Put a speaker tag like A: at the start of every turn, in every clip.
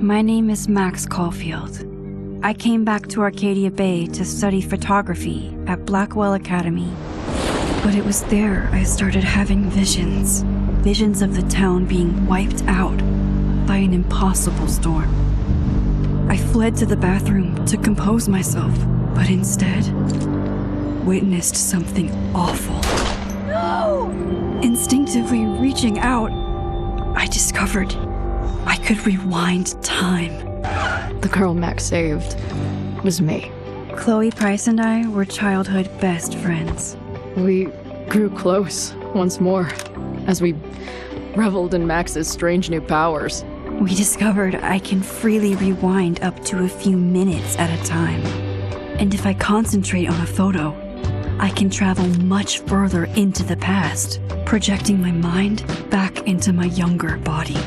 A: My name is Max Caulfield. I came back to Arcadia Bay to study photography at Blackwell Academy. But it was there I started having visions. Visions of the town being wiped out by an impossible storm. I fled to the bathroom to compose myself, but instead witnessed something awful. No! Instinctively reaching out, I discovered I could rewind time.
B: The girl Max saved was me.
A: Chloe Price and I were childhood best friends.
B: We grew close once more as we reveled in Max's strange new powers.
A: We discovered I can freely rewind up to a few minutes at a time. And if I concentrate on a photo, I can travel much further into the past, projecting my mind back into my younger body.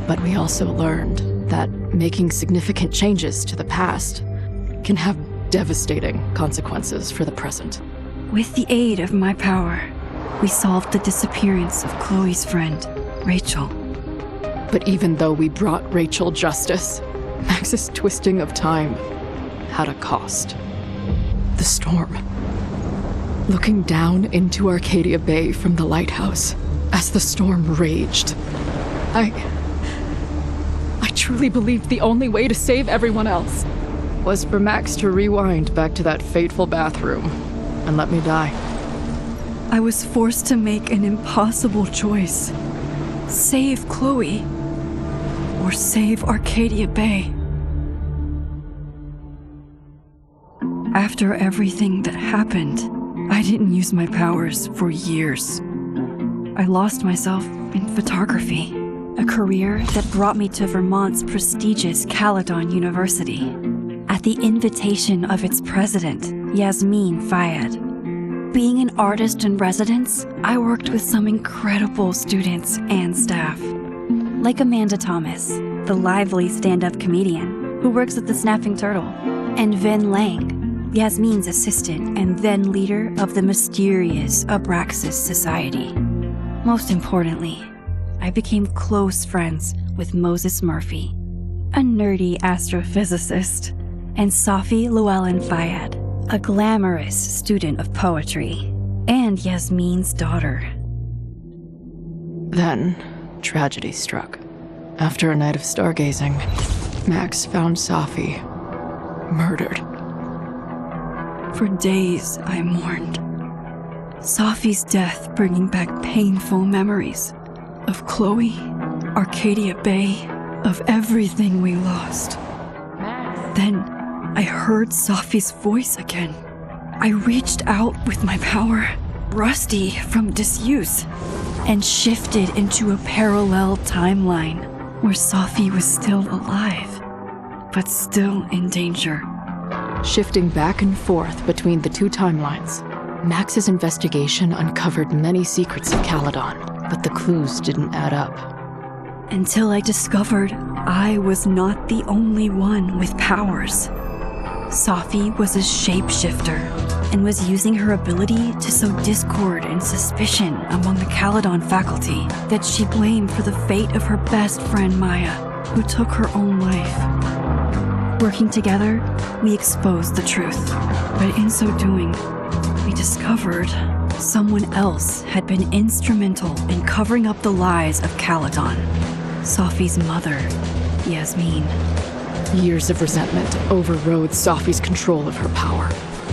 B: But we also learned that making significant changes to the past can have devastating consequences for the present.
A: With the aid of my power, we solved the disappearance of Chloe's friend, Rachel.
B: But even though we brought Rachel justice, Max's twisting of time had a cost. The storm. Looking down into Arcadia Bay from the lighthouse as the storm raged, I truly believed the only way to save everyone else was for Max to rewind back to that fateful bathroom and let me die.
A: I was forced to make an impossible choice. Save Chloe, or save Arcadia Bay. After everything that happened, I didn't use my powers for years. I lost myself in photography, a career that brought me to Vermont's prestigious Caledon University, at the invitation of its president, Yasmin Fayed. Being an artist in residence, I worked with some incredible students and staff, like Amanda Thomas, the lively stand-up comedian who works at the Snapping Turtle, and Vin Lang, Yasmin's assistant and then leader of the mysterious Abraxas Society. Most importantly, I became close friends with Moses Murphy, a nerdy astrophysicist, and Safi Llewellyn Fayed, a glamorous student of poetry, and Yasmin's daughter.
B: Then, tragedy struck. After a night of stargazing, Max found Safi murdered.
A: For days, I mourned. Safi's death bringing back painful memories of Chloe, Arcadia Bay, of everything we lost. Then, I heard Safi's voice again. I reached out with my power, rusty from disuse, and shifted into a parallel timeline where Safi was still alive, but still in danger.
B: Shifting back and forth between the two timelines, Max's investigation uncovered many secrets of Caledon, but the clues didn't add up.
A: Until I discovered I was not the only one with powers. Safi was a shapeshifter and was using her ability to sow discord and suspicion among the Caledon faculty that she blamed for the fate of her best friend Maya, who took her own life. Working together, we exposed the truth, but in so doing, we discovered someone else had been instrumental in covering up the lies of Caledon. Safi's mother, Yasmin.
B: Years of resentment overrode Safi's control of her power,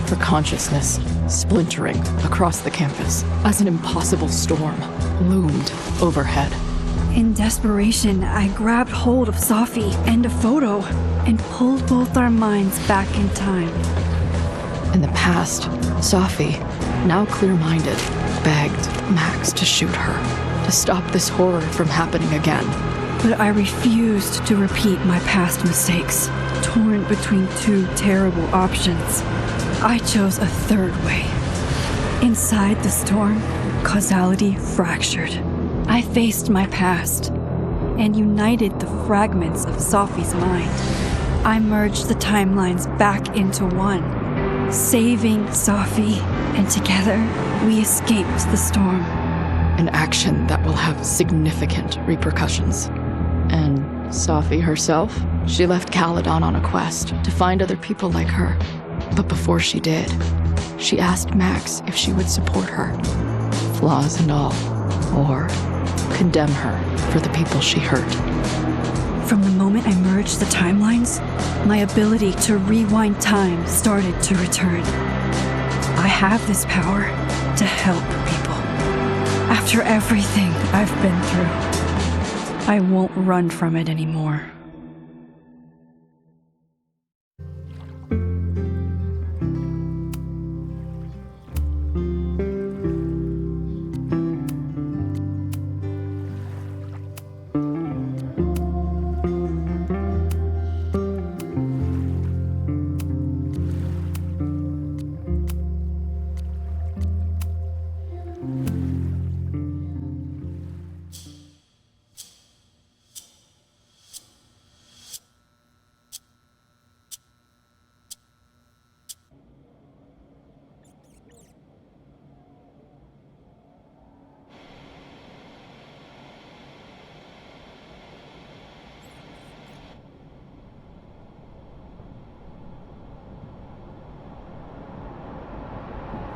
B: her consciousness splintering across the campus as an impossible storm loomed overhead.
A: In desperation, I grabbed hold of Safi and a photo and pulled both our minds back in time.
B: In the past, Safi, now clear-minded, begged Max to shoot her, to stop this horror from happening again.
A: But I refused to repeat my past mistakes, torn between two terrible options. I chose a third way. Inside the storm, causality fractured. I faced my past and united the fragments of Safi's mind. I merged the timelines back into one, saving Safi, and together we escaped the storm.
B: An action that will have significant repercussions. And Safi herself? She left Caledon on a quest to find other people like her. But before she did, she asked Max if she would support her, flaws and all, or condemn her for the people she hurt.
A: From the moment I merged the timelines, my ability to rewind time started to return. I have this power to help people. After everything I've been through, I won't run from it anymore.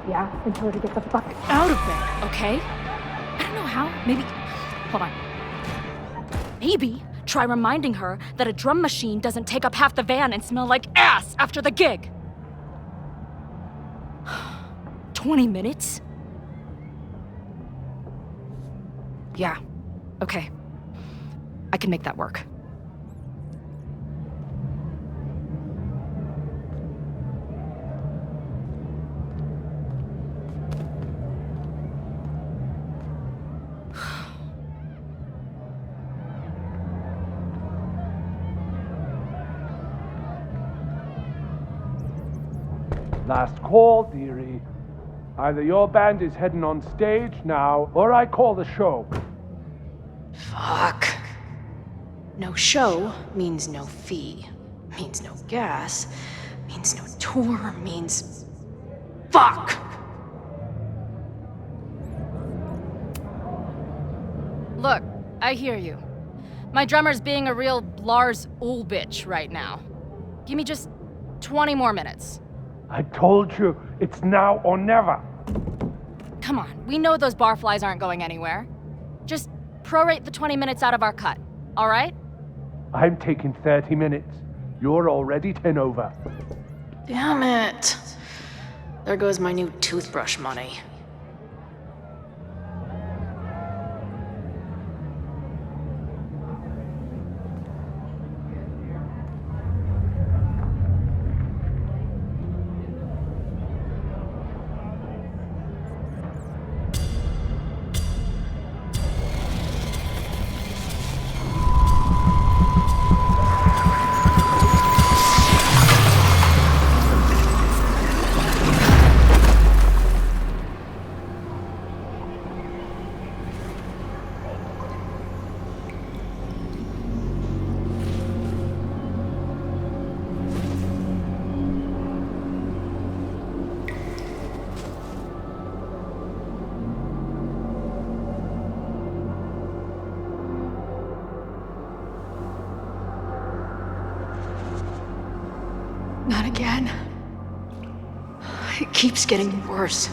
C: Yeah, and tell her to get the fuck out of there, okay? I don't know how. Maybe. Hold on. Maybe try reminding her that a drum machine doesn't take up half the van and smell like ass after the gig. 20 minutes? Yeah, okay. I can make that work.
D: Last call, dearie. Either your band is heading on stage now, or I call the show.
E: Fuck. No show means no fee, means no gas, means no tour, means... Fuck!
C: Look, I hear you. My drummer's being a real Lars Ulrich right now. Give me just 20 more minutes.
D: I told you, it's now or never.
C: Come on, we know those barflies aren't going anywhere. Just prorate the 20 minutes out of our cut, all right?
D: I'm taking 30 minutes. You're already 10 over.
E: Damn it. There goes my new toothbrush money. Not again. It keeps getting worse.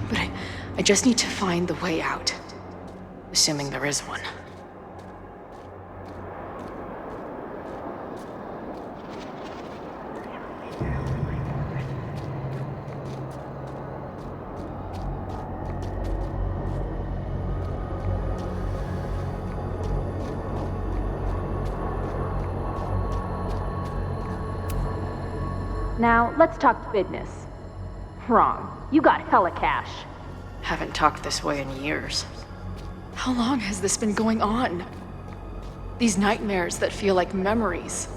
E: But I just need to find the way out. Assuming there is one.
C: Now, let's talk business. Wrong. You got hella cash.
E: Haven't talked this way in years. How long has this been going on? These nightmares that feel like memories.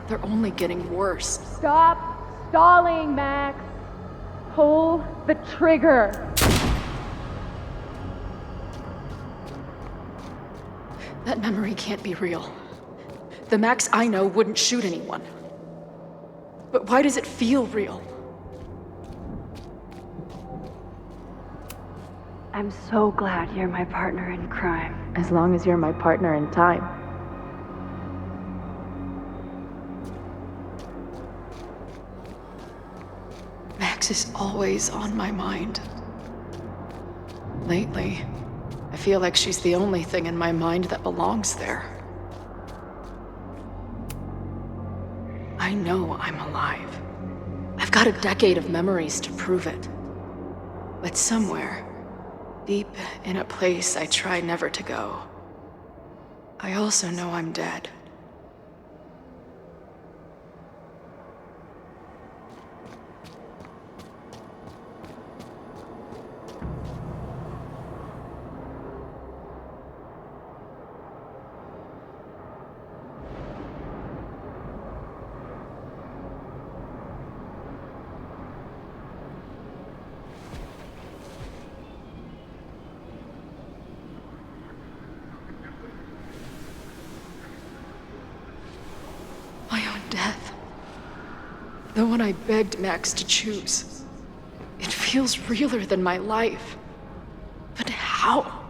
E: They're only getting worse.
C: Stop stalling, Max. Pull the trigger.
E: That memory can't be real. The Max I know wouldn't shoot anyone. But why does it feel real?
A: I'm so glad you're my partner in crime.
B: As long as you're my partner in time.
E: Max is always on my mind. Lately, I feel like she's the only thing in my mind that belongs there. I know I'm alive. I've got a decade of memories to prove it. But somewhere, deep in a place I try never to go, I also know I'm dead. Death. The one I begged Max to choose. It feels realer than my life. But how?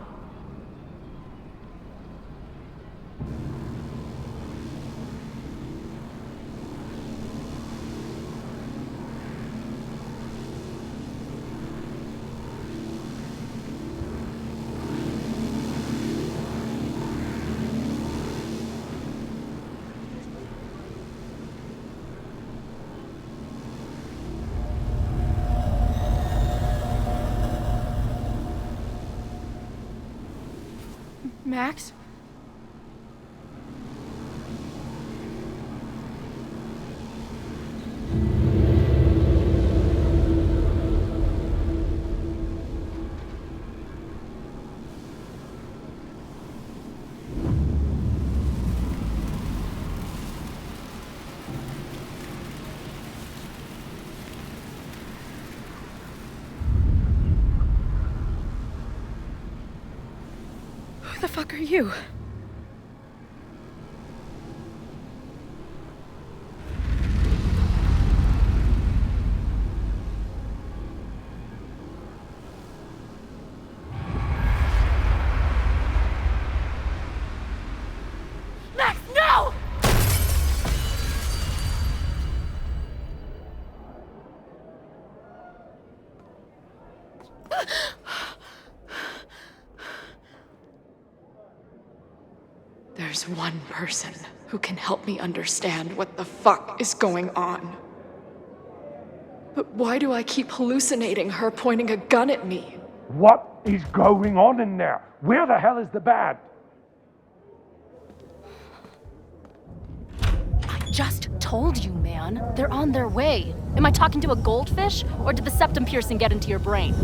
E: Max? Who the fuck are you?
C: Max, no!
E: There's one person who can help me understand what the fuck is going on. But why do I keep hallucinating her pointing a gun at me?
D: What is going on in there? Where the hell is the band?
C: I just told you, man. They're on their way. Am I talking to a goldfish, or did the septum piercing get into your brain?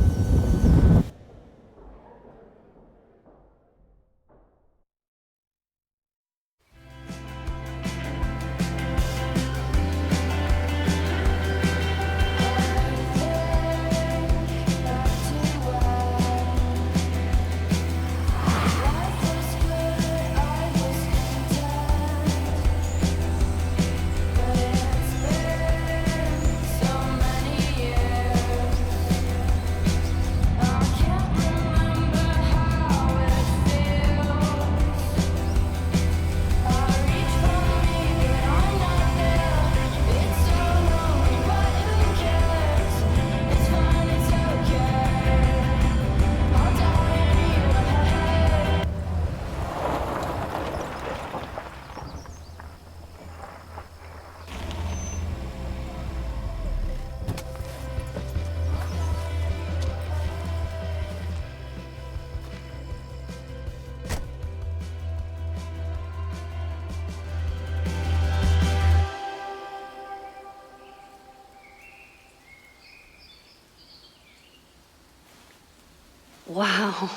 A: Wow.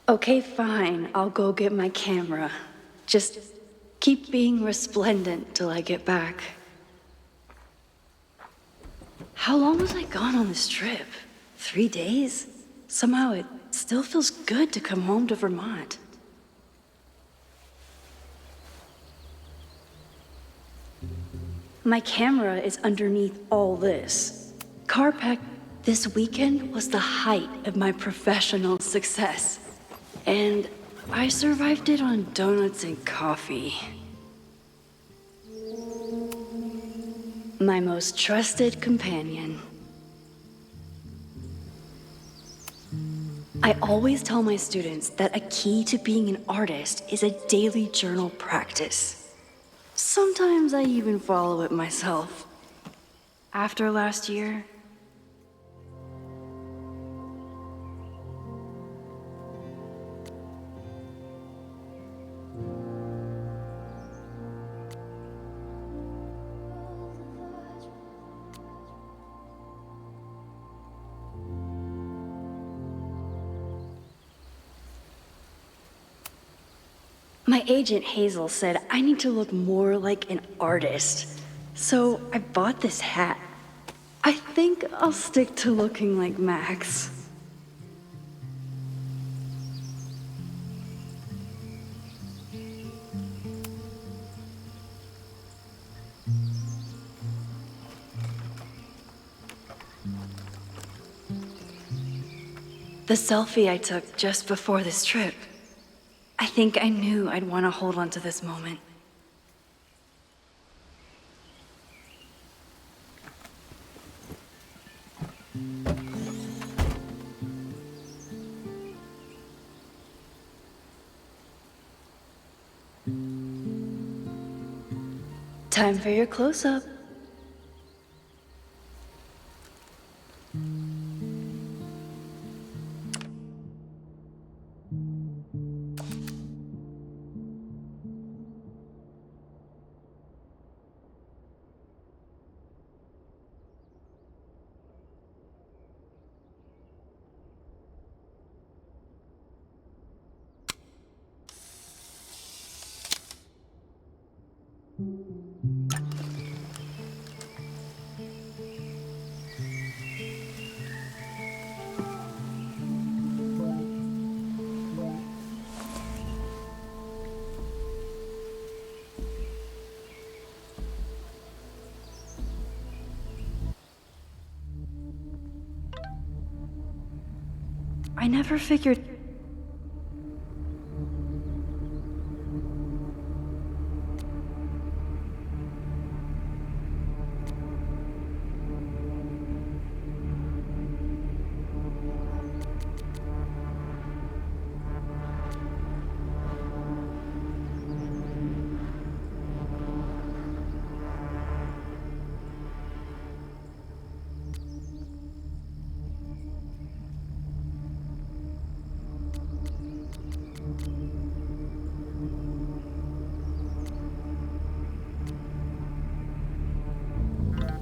A: Okay, fine. I'll go get my camera. Just keep being resplendent till I get back. How long was I gone on this trip? 3 days? Somehow it still feels good to come home to Vermont. My camera is underneath all this. Carpack this weekend was the height of my professional success. And I survived it on donuts and coffee. My most trusted companion. I always tell my students that a key to being an artist is a daily journal practice. Sometimes I even follow it myself. After last year, my agent Hazel said I need to look more like an artist. So I bought this hat. I think I'll stick to looking like Max. The selfie I took just before this trip. I think I knew I'd want to hold on to this moment. Time for your close-up. I never figured...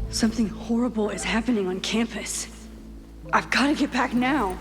A: Something horrible is happening on campus. I've got to get back now.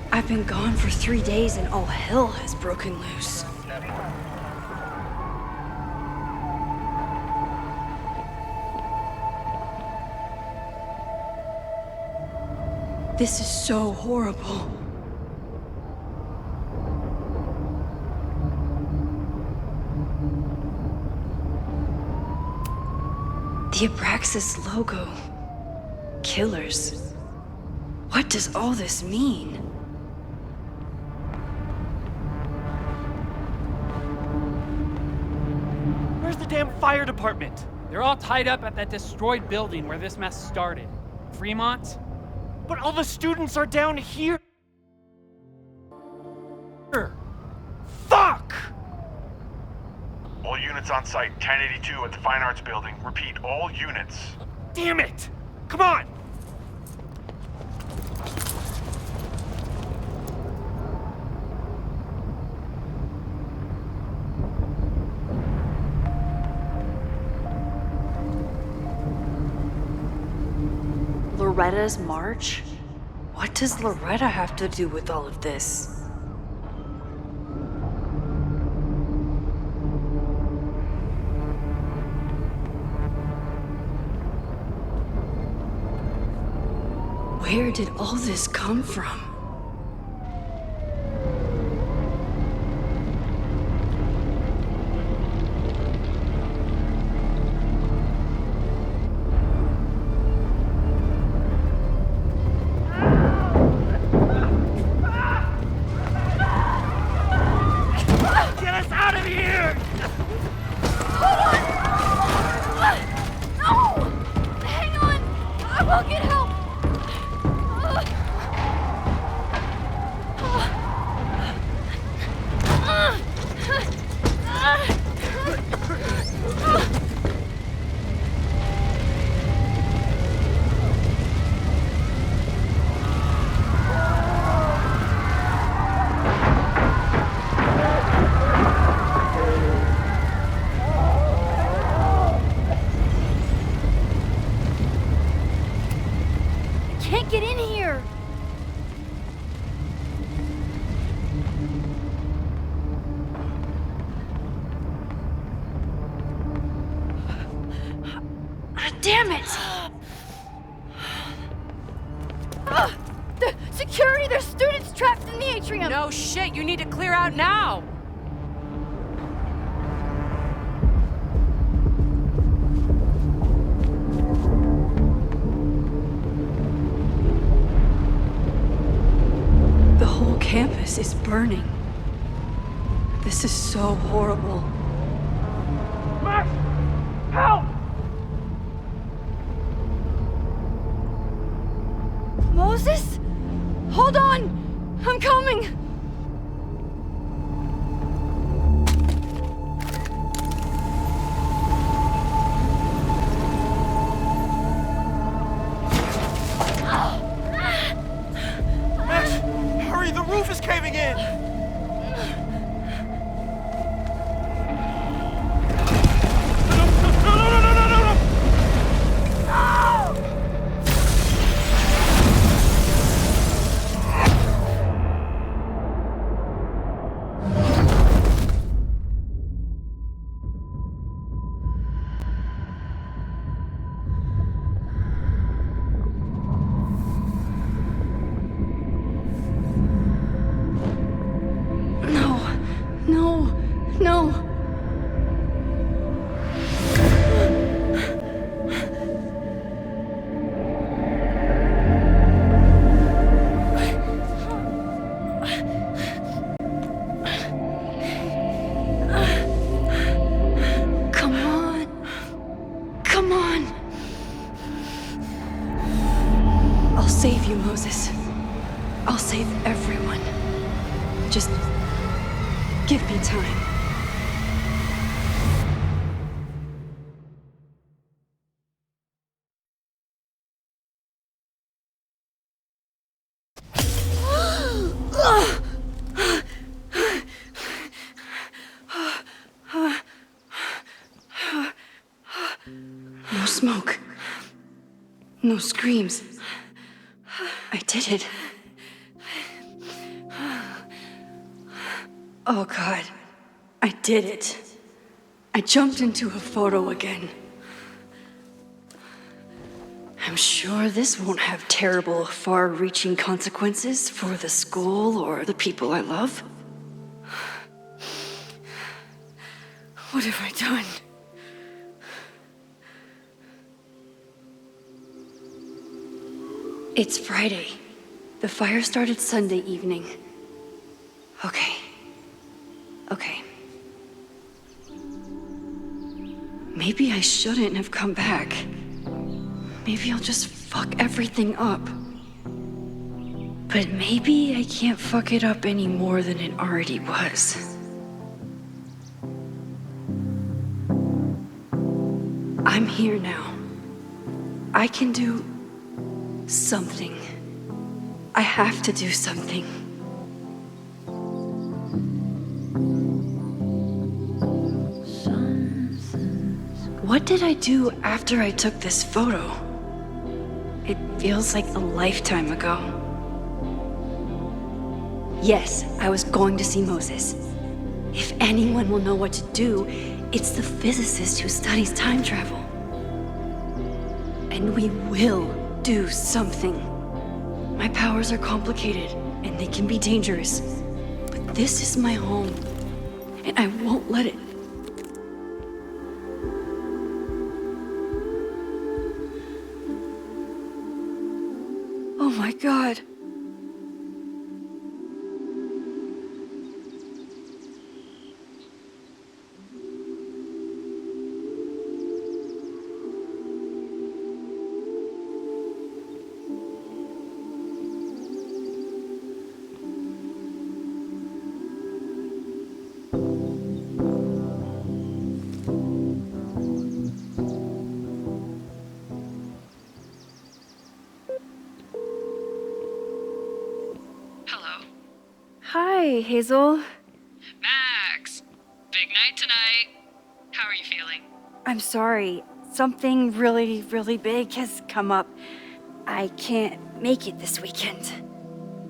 A: I've been gone for 3 days and all hell has broken loose. This is so horrible. The Abraxas logo. Killers. What does all this mean?
F: Where's the damn fire department?
G: They're all tied up at that destroyed building where this mess started. Fremont?
F: But all the students are down here. Fuck!
H: All units on site, 1082 at the Fine Arts Building. Repeat, all units.
F: Damn it! Come on!
A: Loretta's march? What does Loretta have to do with all of this? Where did all this come from?
F: Get us out of here!
C: No! Hang on! I will get help! Can't get in here! Damn it! The security! There's students trapped in the atrium!
I: No shit, you need to clear out now!
A: The whole campus is burning. This is so horrible.
D: Max! Help!
C: Moses? Hold on! I'm coming!
F: Max, hurry, the roof is caving in!
A: No. Come on. I'll save you, Moses. I'll save everyone. Just give me time. No smoke. No screams. I did it. Oh God, I did it. I jumped into a photo again. I'm sure this won't have terrible, far-reaching consequences for the school or the people I love. What have I done? It's Friday. The fire started Sunday evening. Okay. Maybe I shouldn't have come back. Maybe I'll just fuck everything up. But maybe I can't fuck it up any more than it already was. I'm here now. I can do something. I have to do something. What did I do after I took this photo? It feels like a lifetime ago. Yes, I was going to see Moses. If anyone will know what to do, it's the physicist who studies time travel. And we will do something. My powers are complicated, and they can be dangerous. But this is my home, and I won't let it. Oh my God. Hi, Hazel.
B: Max! Big night tonight. How are you feeling?
A: I'm sorry. Something really, really big has come up. I can't make it this weekend.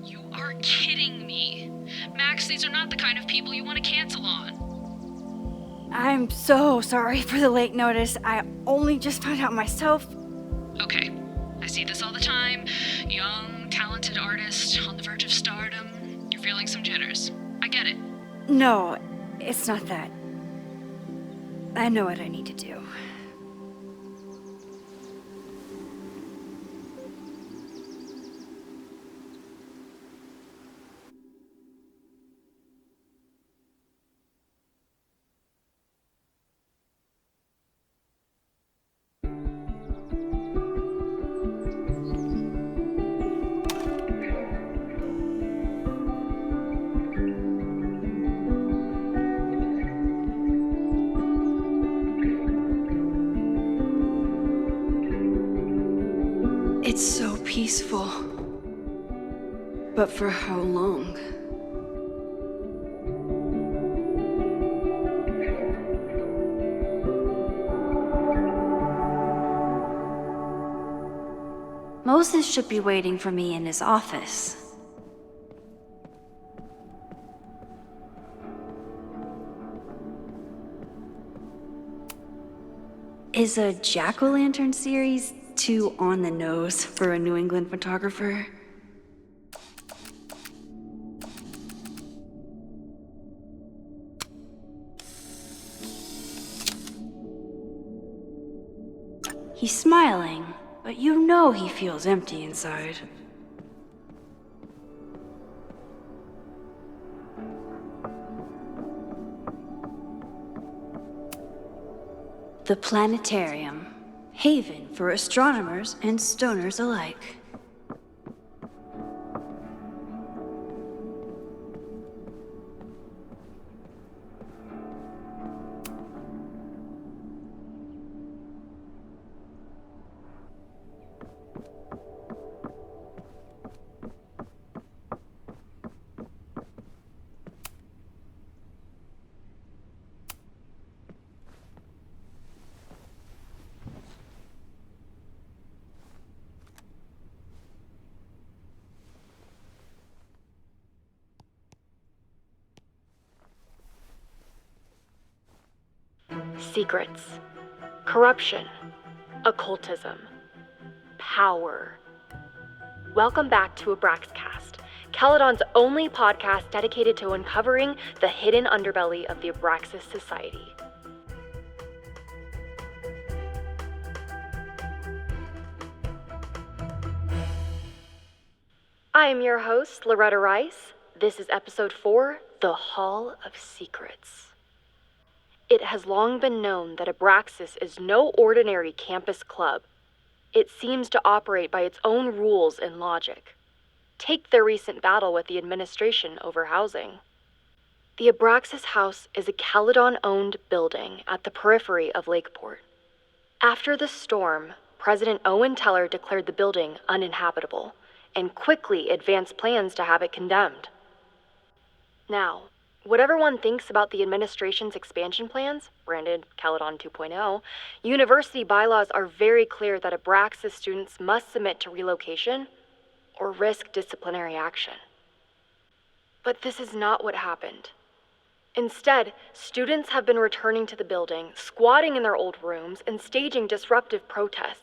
B: You are kidding me. Max, these are not the kind of people you want to cancel on.
A: I'm so sorry for the late notice. I only just found out myself.
B: Okay, I see this all the time. Young, talented artist on the verge of stardom. You're feeling some jitters. I get it.
A: No, it's not that. I know what I need to do. It's so peaceful. But for how long? Moses should be waiting for me in his office. Is a jack-o'-lantern series too on the nose for a New England photographer? He's smiling, but you know he feels empty inside. The planetarium. Haven for astronomers and stoners alike.
C: Secrets, corruption, occultism, power. Welcome back to Abraxcast, Caledon's only podcast dedicated to uncovering the hidden underbelly of the Abraxas Society.
A: I'm your host, Loretta Rice. This is episode 4, The Hall of Secrets. It has long been known that Abraxas is no ordinary campus club. It seems to operate by its own rules and logic. Take their recent battle with the administration over housing. The Abraxas House is a Caledon-owned building at the periphery of Lakeport. After the storm, President Owen Teller declared the building uninhabitable and quickly advanced plans to have it condemned. Now, whatever one thinks about the administration's expansion plans, branded Caledon 2.0, university bylaws are very clear that Abraxas students must submit to relocation or risk disciplinary action. But this is not what happened. Instead, students have been returning to the building, squatting in their old rooms, and staging disruptive protests.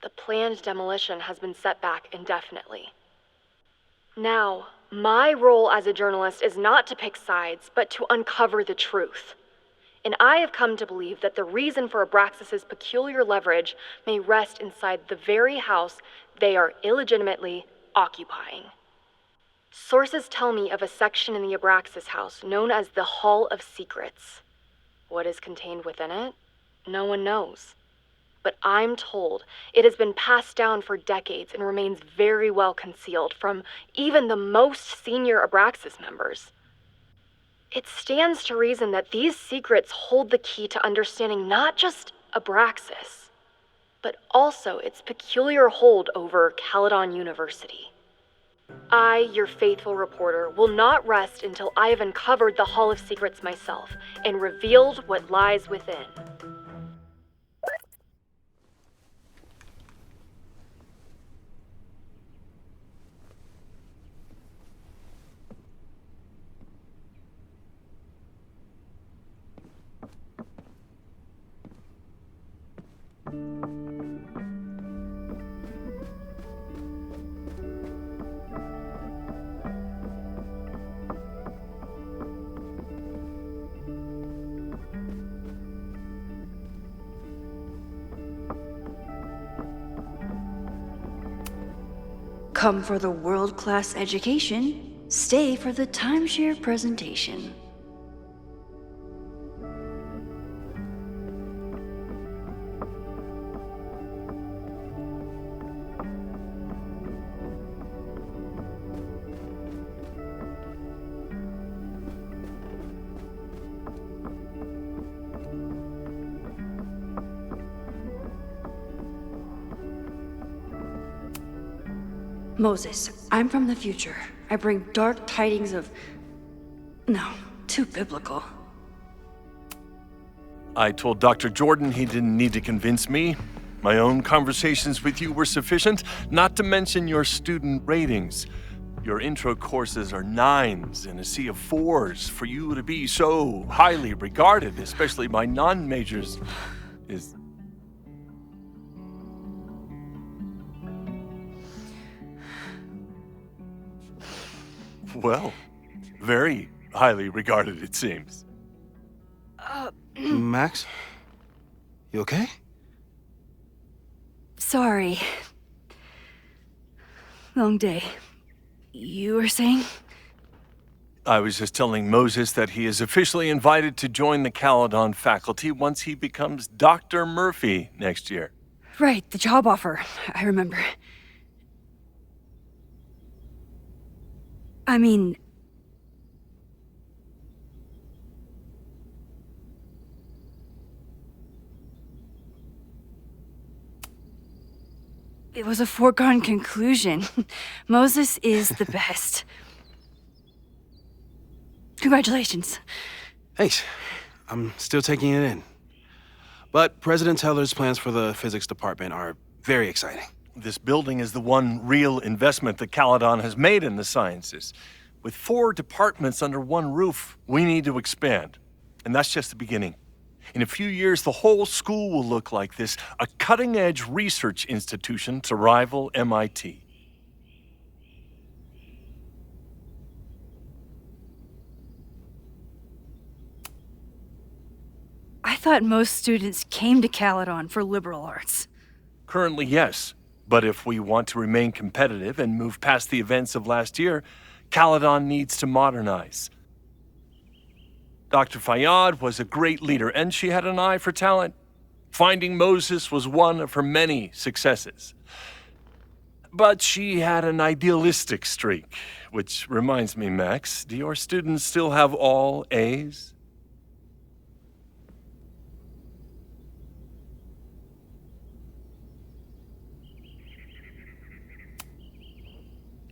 A: The planned demolition has been set back indefinitely. Now, my role as a journalist is not to pick sides, but to uncover the truth. And I have come to believe that the reason for Abraxas's peculiar leverage may rest inside the very house they are illegitimately occupying. Sources tell me of a section in the Abraxas house known as the Hall of Secrets. What is contained within it? No one knows. But I'm told it has been passed down for decades and remains very well concealed from even the most senior Abraxas members. It stands to reason that these secrets hold the key to understanding not just Abraxas, but also its peculiar hold over Caledon University. I, your faithful reporter, will not rest until I have uncovered the Hall of Secrets myself and revealed what lies within.
J: Come for the world-class education, stay for the timeshare presentation. Moses, I'm from the future. I bring dark tidings of... No, too biblical.
K: I told Dr. Jordan he didn't need to convince me. My own conversations with you were sufficient, not to mention your student ratings. Your intro courses are 9s in a sea of 4s. For you to be so highly regarded, especially by non-majors, is... Well, very highly regarded, it seems.
F: Max? You okay?
J: Sorry. Long day. You were saying?
K: I was just telling Moses that he is officially invited to join the Caledon faculty once he becomes Dr. Murphy next year.
J: Right, the job offer. I remember. I mean... It was a foregone conclusion. Moses is the best. Congratulations.
F: Thanks. I'm still taking it in. But President Teller's plans for the physics department are very exciting.
K: This building is the one real investment that Caledon has made in the sciences. With 4 departments under one roof, we need to expand. And that's just the beginning. In a few years, the whole school will look like this, a cutting-edge research institution to rival MIT.
J: I thought most students came to Caledon for liberal arts.
K: Currently, yes. But if we want to remain competitive and move past the events of last year, Caledon needs to modernize. Dr. Fayyad was a great leader, and she had an eye for talent. Finding Moses was one of her many successes. But she had an idealistic streak, which reminds me, Max, do your students still have all A's?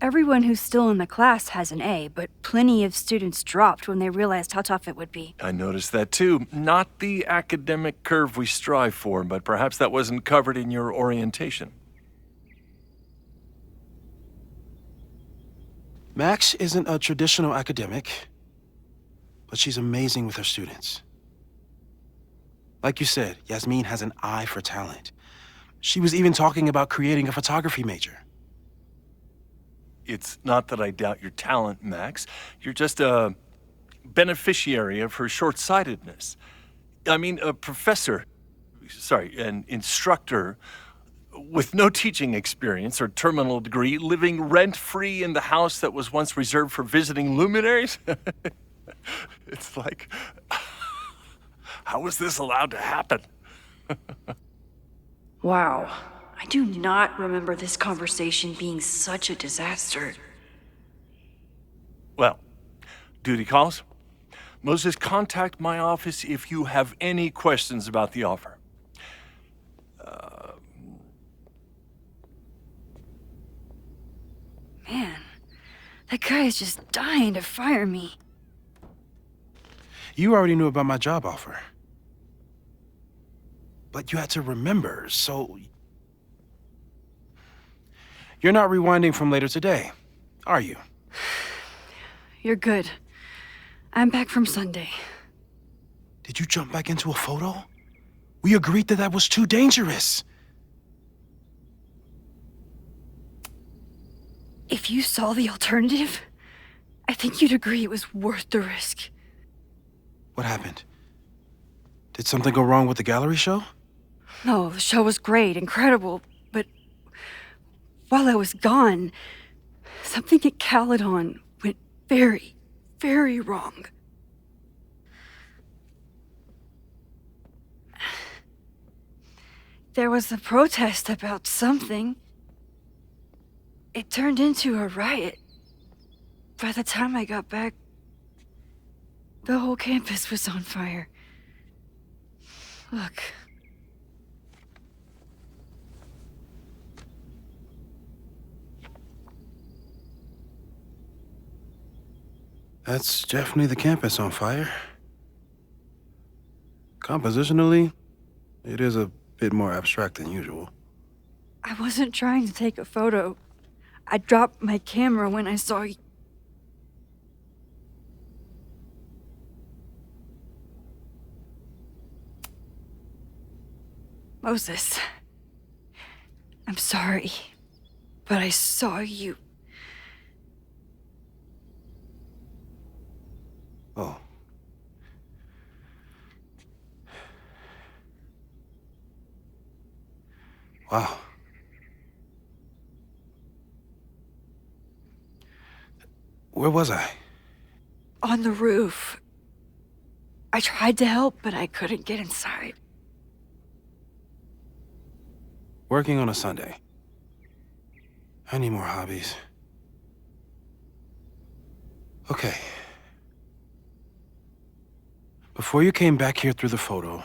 J: Everyone who's still in the class has an A, but plenty of students dropped when they realized how tough it would be.
K: I noticed that too. Not the academic curve we strive for, but perhaps that wasn't covered in your orientation.
F: Max isn't a traditional academic, but she's amazing with her students. Like you said, Yasmin has an eye for talent. She was even talking about creating a photography major.
K: It's not that I doubt your talent, Max. You're just a beneficiary of her short-sightedness. I mean, an instructor with no teaching experience or terminal degree, living rent-free in the house that was once reserved for visiting luminaries? It's like, how was this allowed to happen?
J: Wow. I do not remember this conversation being such a disaster.
K: Well, duty calls. Moses, contact my office if you have any questions about the offer.
J: Man, that guy is just dying to fire me.
F: You already knew about my job offer. But you had to remember, so... You're not rewinding from later today, are you?
J: You're good. I'm back from Sunday.
F: Did you jump back into a photo? We agreed that was too dangerous.
J: If you saw the alternative, I think you'd agree it was worth the risk.
F: What happened? Did something go wrong with the gallery show?
J: No, the show was great, incredible, but while I was gone, something at Caledon went very, very wrong. There was a protest about something. It turned into a riot. By the time I got back, the whole campus was on fire. Look.
F: That's definitely the campus on fire. Compositionally, it is a bit more abstract than usual.
J: I wasn't trying to take a photo. I dropped my camera when I saw you. Moses, I'm sorry, but I saw you.
F: Oh. Wow. Where was I?
J: On the roof. I tried to help, but I couldn't get inside.
F: Working on a Sunday. I need more hobbies. Okay. Before you came back here through the photo,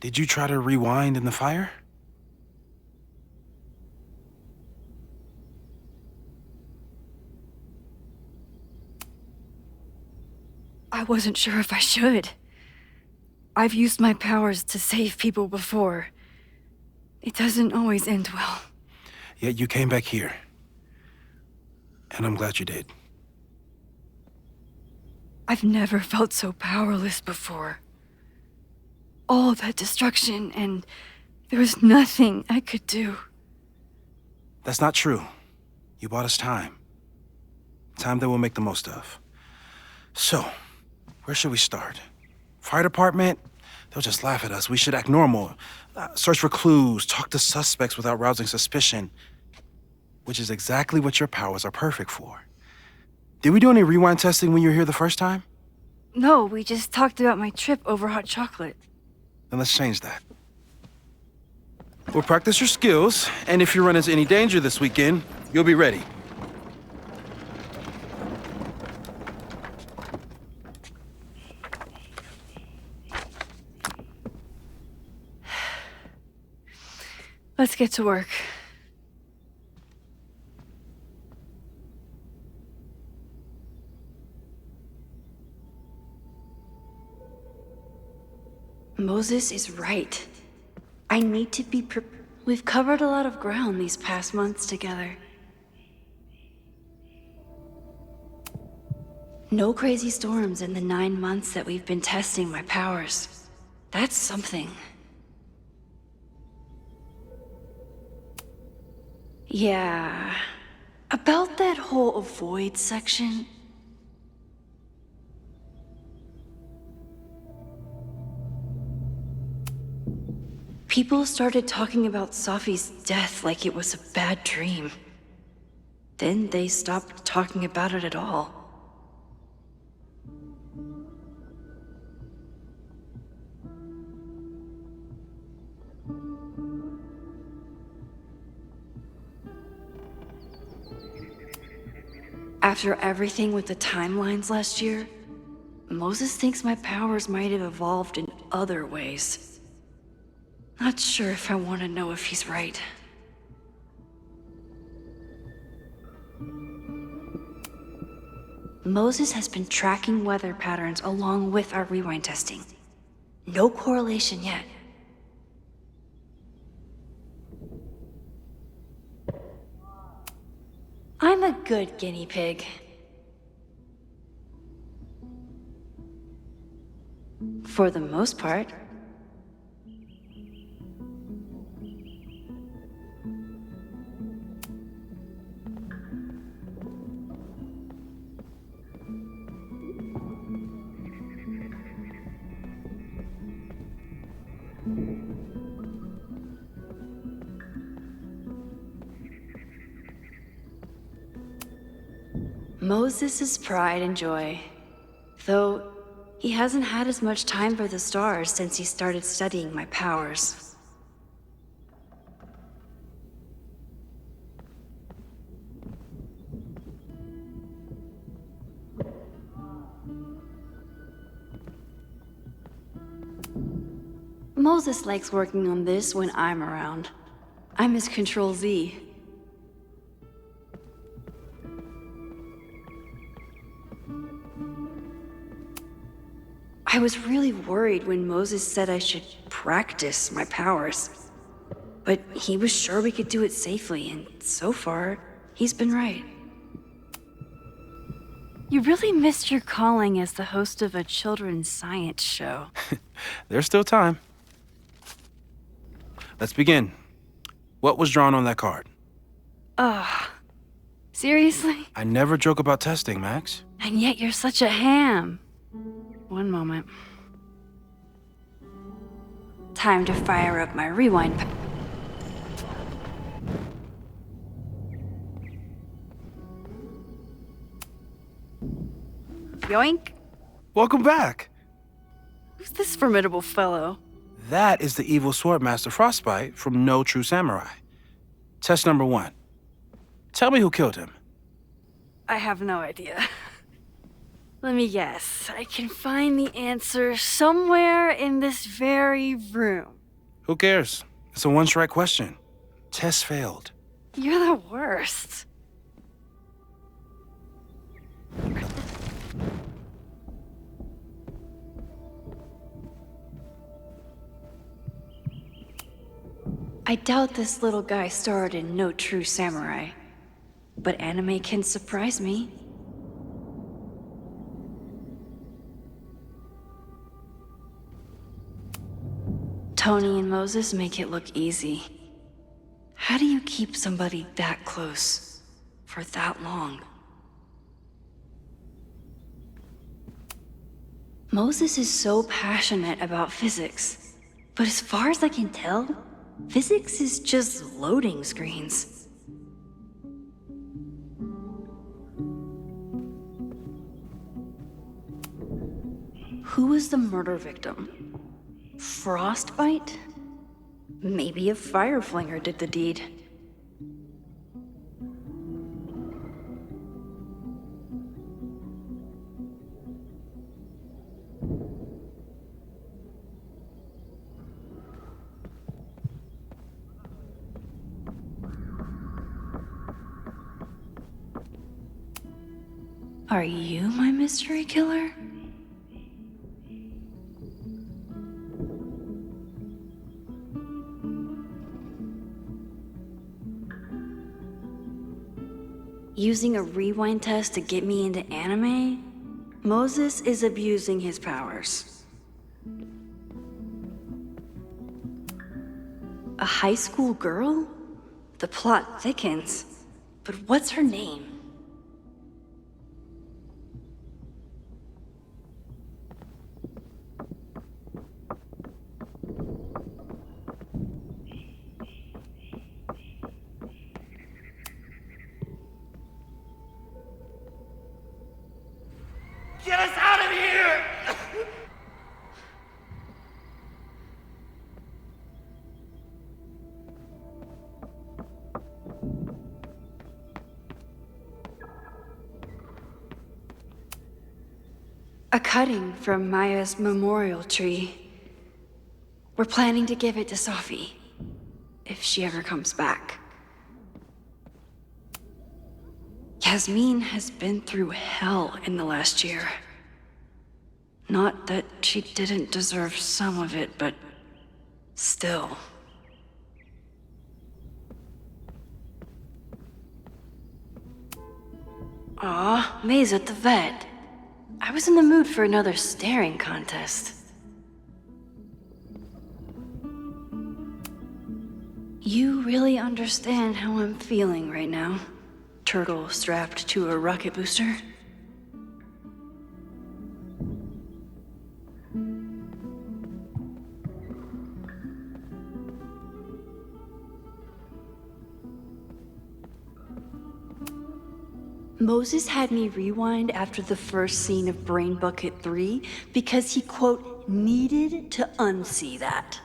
F: did you try to rewind in the fire?
J: I wasn't sure if I should. I've used my powers to save people before. It doesn't always end well.
F: Yet you came back here. And I'm glad you did.
J: I've never felt so powerless before. All that destruction, and there was nothing I could do.
F: That's not true. You bought us time. Time that we'll make the most of. So, where should we start? Fire department? They'll just laugh at us. We should act normal. Search for clues, talk to suspects without rousing suspicion. Which is exactly what your powers are perfect for. Did we do any rewind testing when you were here the first time?
J: No, we just talked about my trip over hot chocolate.
F: Then let's change that. We'll practice your skills, and if you run into any danger this weekend, you'll be ready.
J: Let's get to work. Moses is right. I need to be We've covered a lot of ground these past months together. No crazy storms in the 9 months that we've been testing my powers. That's something. Yeah. About that whole avoid section. People started talking about Safi's death like it was a bad dream. Then they stopped talking about it at all. After everything with the timelines last year, Moses thinks my powers might have evolved in other ways. Not sure if I want to know if he's right. Moses has been tracking weather patterns along with our rewind testing. No correlation yet. I'm a good guinea pig. For the most part. Moses' pride and joy, though he hasn't had as much time for the stars since he started studying my powers. Moses likes working on this when I'm around. I'm his Control Z. I was really worried when Moses said I should practice my powers. But he was sure we could do it safely, and so far, he's been right. You really missed your calling as the host of a children's science show.
F: There's still time. Let's begin. What was drawn on that card?
J: Seriously?
F: I never joke about testing, Max.
J: And yet you're such a ham. One moment. Time to fire up my rewind. Yoink.
F: Welcome back.
J: Who's this formidable fellow?
F: That is the evil Swordmaster Frostbite from No True Samurai. Test number 1. Tell me who killed him.
J: I have no idea. Let me guess. I can find the answer somewhere in this very room.
F: Who cares? It's a one-strike question. Test failed.
J: You're the worst. I doubt this little guy starred in No True Samurai, but anime can surprise me. Tony and Moses make it look easy. How do you keep somebody that close for that long? Moses is so passionate about physics, but as far as I can tell, physics is just loading screens. Who was the murder victim? Frostbite? Maybe a fire flinger did the deed. Are you my mystery killer? Using a rewind test to get me into anime? Moses is abusing his powers. A high school girl? The plot thickens. But what's her name?
L: Get us out of here!
J: A cutting from Maya's memorial tree. We're planning to give it to Sophie, if she ever comes back. Yasmin has been through hell in the last year. Not that she didn't deserve some of it, but still. Aw, May's at the vet. I was in the mood for another staring contest. You really understand how I'm feeling right now? Turtle strapped to a rocket booster? Moses had me rewind after the first scene of Brain Bucket 3 because he, quote, needed to unsee that.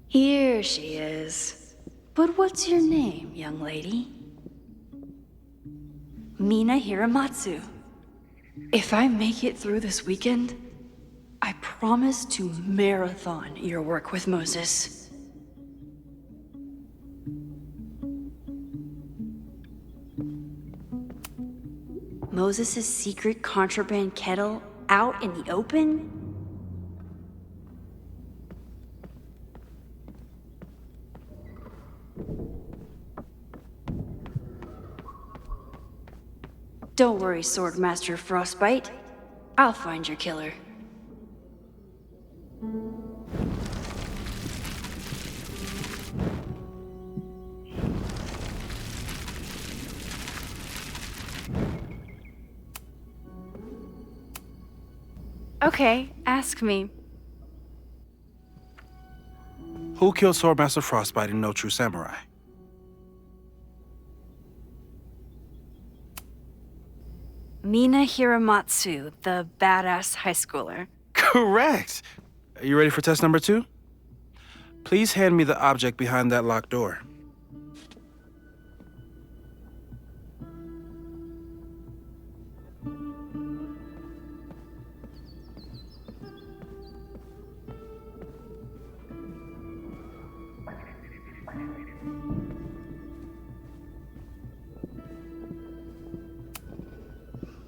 J: Here she is. But what's your name, young lady? Mina Hiramatsu. If I make it through this weekend, I promise to marathon your work with Moses. Moses' secret contraband kettle out in the open? Don't worry, Swordmaster Frostbite. I'll find your killer. Okay, ask me.
F: Who killed Swordmaster Frostbite in No True Samurai?
J: Mina Hiramatsu, the badass high schooler.
F: Correct! Are you ready for test number 2? Please hand me the object behind that locked door.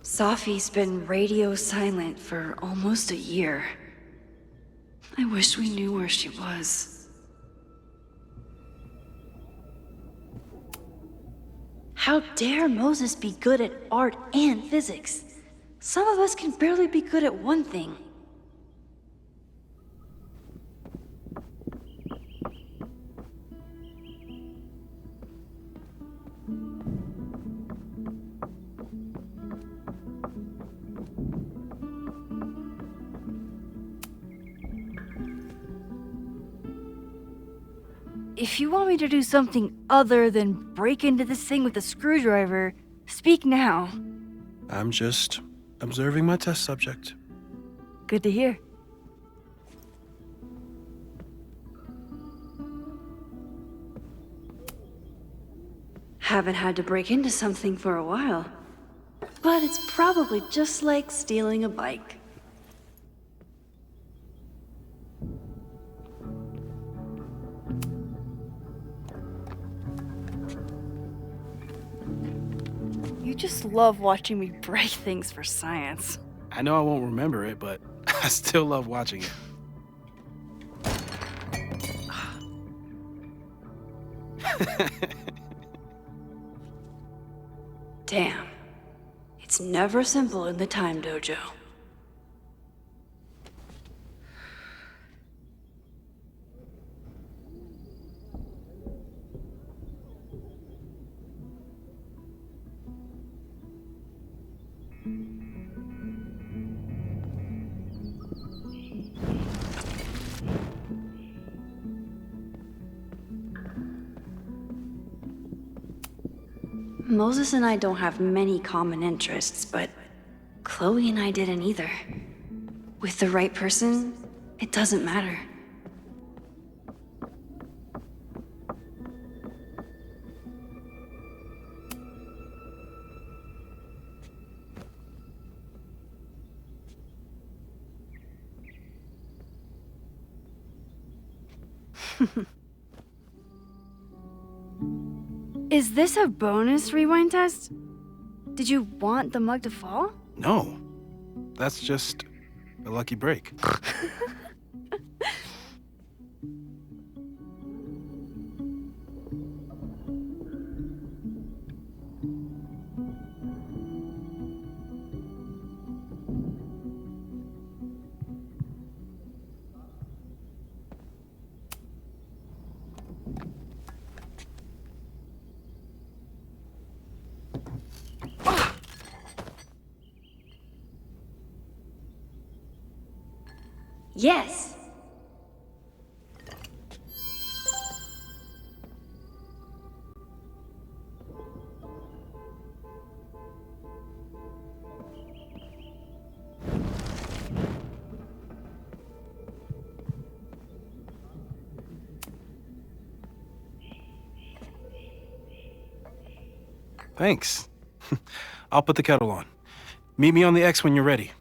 J: Sophie's been radio silent for almost a year. I wish we knew where she was. How dare Moses be good at art and physics? Some of us can barely be good at one thing. if you want me to do something other than break into this thing with a screwdriver, speak now.
F: I'm just observing my test subject.
J: Good to hear. Haven't had to break into something for a while. But it's probably just like stealing a bike. You just love watching me break things for science.
F: I know I won't remember it, but I still love watching it.
J: Damn. It's never simple in the time dojo. Moses and I don't have many common interests, but Chloe and I didn't either. With the right person, it doesn't matter. Is this a bonus rewind test? Did you want the mug to fall?
F: No. That's just a lucky break.
J: Yes.
F: Thanks. I'll put the kettle on. Meet me on the X when you're ready.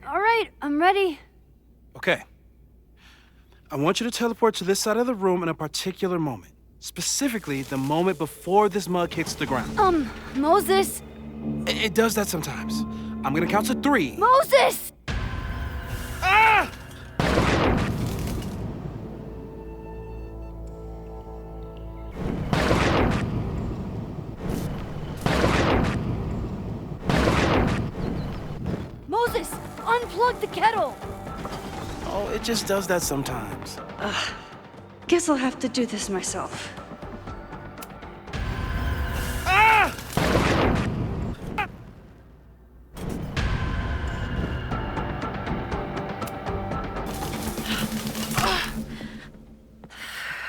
J: All right, I'm ready.
F: Okay. I want you to teleport to this side of the room in a particular moment. Specifically, the moment before this mug hits the ground.
J: Moses!
F: It does that sometimes. I'm gonna count to 3.
J: Moses!
F: Ah!
J: Moses! Unplug the kettle!
F: Oh, it just does that sometimes.
J: Guess I'll have to do this myself.
F: Ah!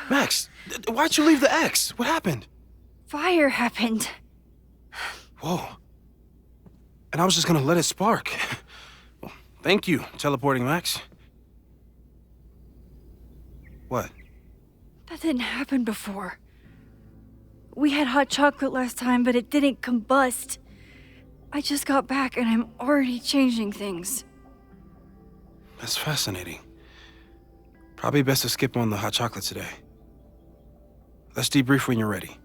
F: Max, why'd you leave the X? What happened?
J: Fire happened.
F: Whoa. And I was just gonna let it spark. Well, thank you, teleporting Max. What?
J: That didn't happen before. We had hot chocolate last time, but it didn't combust. I just got back and I'm already changing things.
F: That's fascinating. Probably best to skip on the hot chocolate today. Let's debrief when you're ready.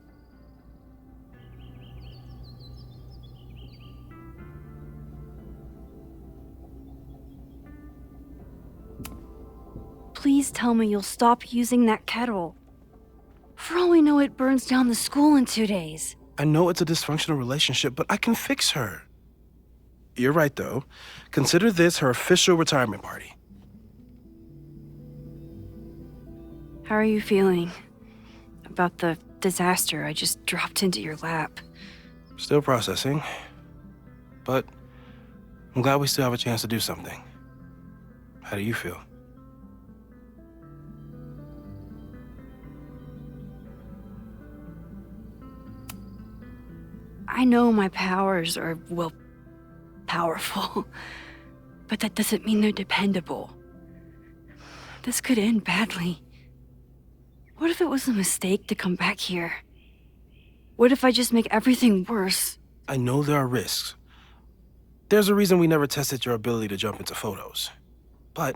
J: please tell me you'll stop using that kettle? For all we know, it burns down the school in 2 days.
F: I know it's a dysfunctional relationship, but I can fix her. You're right, though. Consider this her official retirement party.
J: How are you feeling about the disaster I just dropped into your lap?
F: Still processing, but I'm glad we still have a chance to do something. How do you feel?
J: I know my powers are, well, powerful, but that doesn't mean they're dependable. This could end badly. What if it was a mistake to come back here? What if I just make everything worse?
F: I know there are risks. There's a reason we never tested your ability to jump into photos. But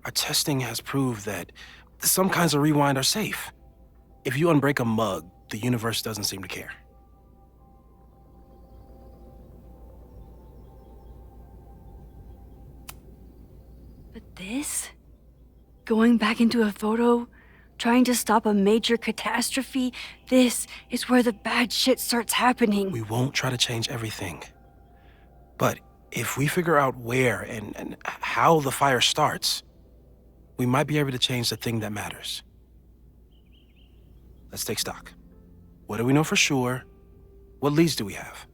F: our testing has proved that some kinds of rewind are safe. If you unbreak a mug, the universe doesn't seem to care.
J: But this? Going back into a photo? Trying to stop a major catastrophe? This is where the bad shit starts happening.
F: We won't try to change everything. But if we figure out where and how the fire starts, we might be able to change the thing that matters. Let's take stock. What do we know for sure? What leads do we have?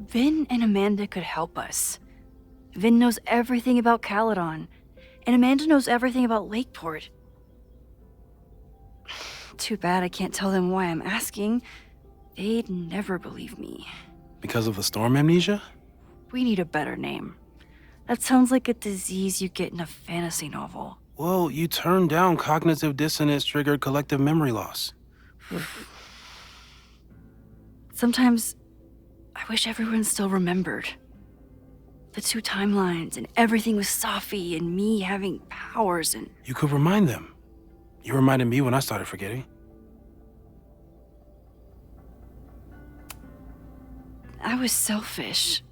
J: Vin and Amanda could help us. Vin knows everything about Caledon, and Amanda knows everything about Lakeport. Too bad I can't tell them why I'm asking. They'd never believe me.
F: Because of the storm amnesia?
J: We need a better name. That sounds like a disease you get in a fantasy novel.
F: Well, you turned down cognitive dissonance triggered collective memory loss.
J: Sometimes I wish everyone still remembered. The 2 timelines and everything with Safi and me having powers and...
F: You could remind them. You reminded me when I started forgetting.
J: I was selfish.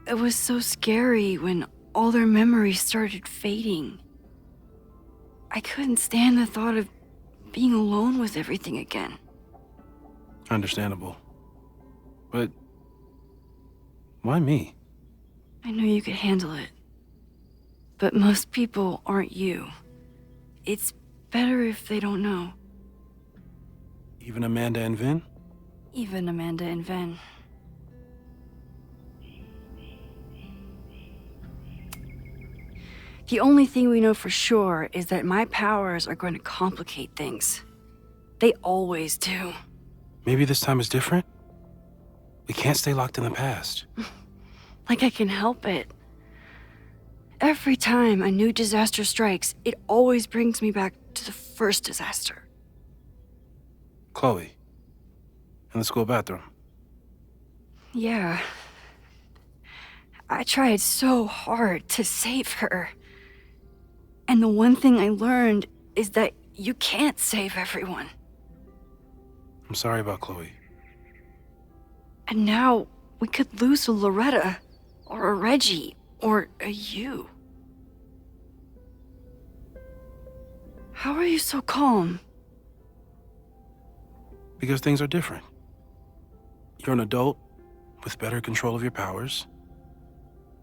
J: It was so scary when all their memories started fading. I couldn't stand the thought of being alone with everything again.
F: Understandable. But why me?
J: I knew you could handle it. But most people aren't you. It's better if they don't know.
F: Even Amanda and Vin?
J: Even Amanda and Vin. The only thing we know for sure is that my powers are going to complicate things. They always do.
F: Maybe this time is different? We can't stay locked in the past.
J: Like I can help it. Every time a new disaster strikes, it always brings me back to the first disaster.
F: Chloe, in the school bathroom.
J: Yeah. I tried so hard to save her. And the one thing I learned is that you can't save everyone.
F: I'm sorry about Chloe.
J: And now we could lose a Loretta, or a Reggie, or a you. How are you so calm?
F: Because things are different. You're an adult with better control of your powers.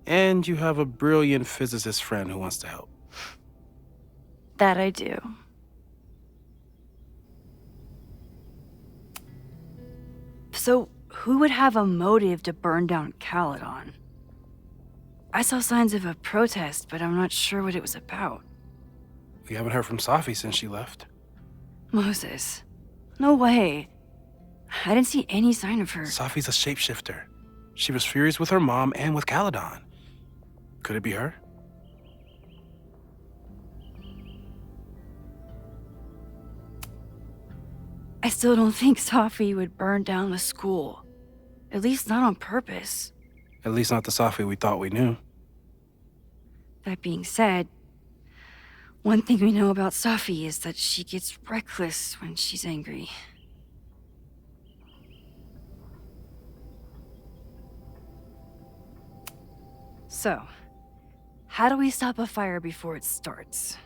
F: And you have a brilliant physicist friend who wants to help.
J: That I do. So, who would have a motive to burn down Caledon? I saw signs of a protest, but I'm not sure what it was about.
F: We haven't heard from Safi since she left.
J: Moses. No way. I didn't see any sign of her.
F: Safi's a shapeshifter. She was furious with her mom and with Caledon. Could it be her?
J: I still don't think Safi would burn down the school. At least not on purpose.
F: At least not the Safi we thought we knew.
J: That being said, One thing we know about Safi is that she gets reckless when she's angry. So, how do we stop a fire before it starts?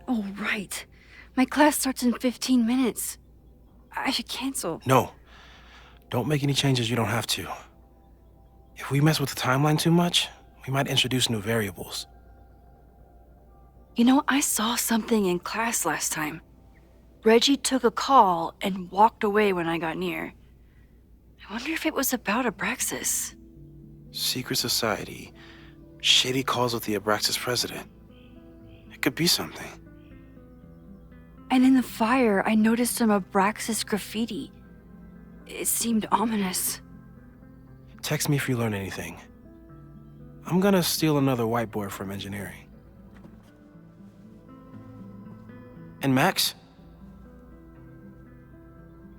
J: Oh, right. My class starts in 15 minutes. I should cancel.
F: No. Don't make any changes you don't have to. If we mess with the timeline too much, we might introduce new variables.
J: You know, I saw something in class last time. Reggie took a call and walked away when I got near. I wonder if it was about Abraxas.
F: Secret society. Shady calls with the Abraxas president. It could be something.
J: And in the fire, I noticed some Abraxas graffiti. It seemed ominous.
F: Text me if you learn anything. I'm gonna steal another whiteboard from engineering. And Max?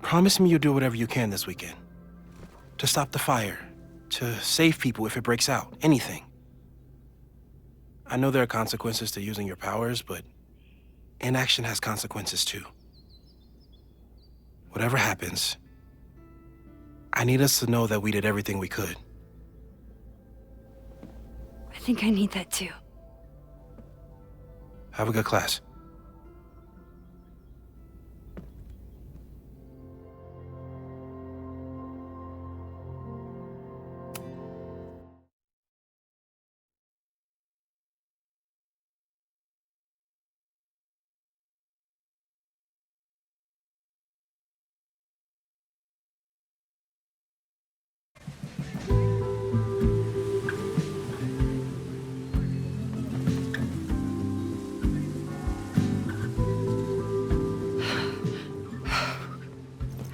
F: Promise me you'll do whatever you can this weekend. To stop the fire. To save people if it breaks out. Anything. I know there are consequences to using your powers, but inaction has consequences too. Whatever happens, I need us to know that we did everything we could.
J: I think I need that too.
F: Have a good class.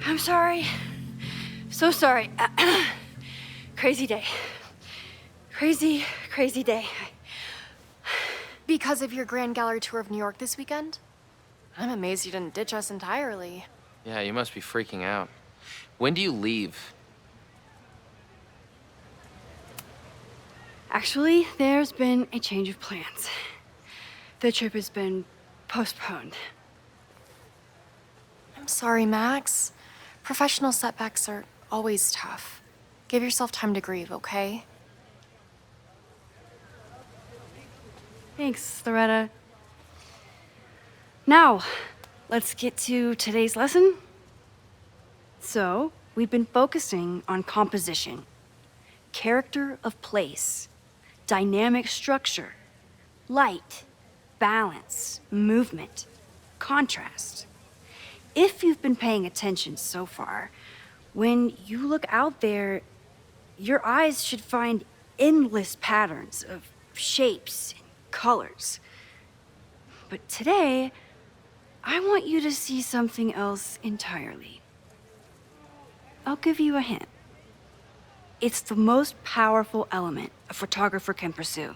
J: I'm sorry. So sorry. Crazy day. Crazy day.
E: Because of your Grand Gallery tour of New York this weekend? I'm amazed you didn't ditch us entirely.
M: Yeah, you must be freaking out. When do you leave?
J: Actually, there's been a change of plans. The trip has been postponed.
E: I'm sorry, Max. Professional setbacks are always tough. Give yourself time to grieve, okay?
J: Thanks, Loretta. Now, let's get to today's lesson. So, we've been focusing on composition, character of place, dynamic structure, light, balance, movement, contrast. If you've been paying attention so far, when you look out there, your eyes should find endless patterns of shapes and colors. But today, I want you to see something else entirely. I'll give you a hint. It's the most powerful element a photographer can pursue.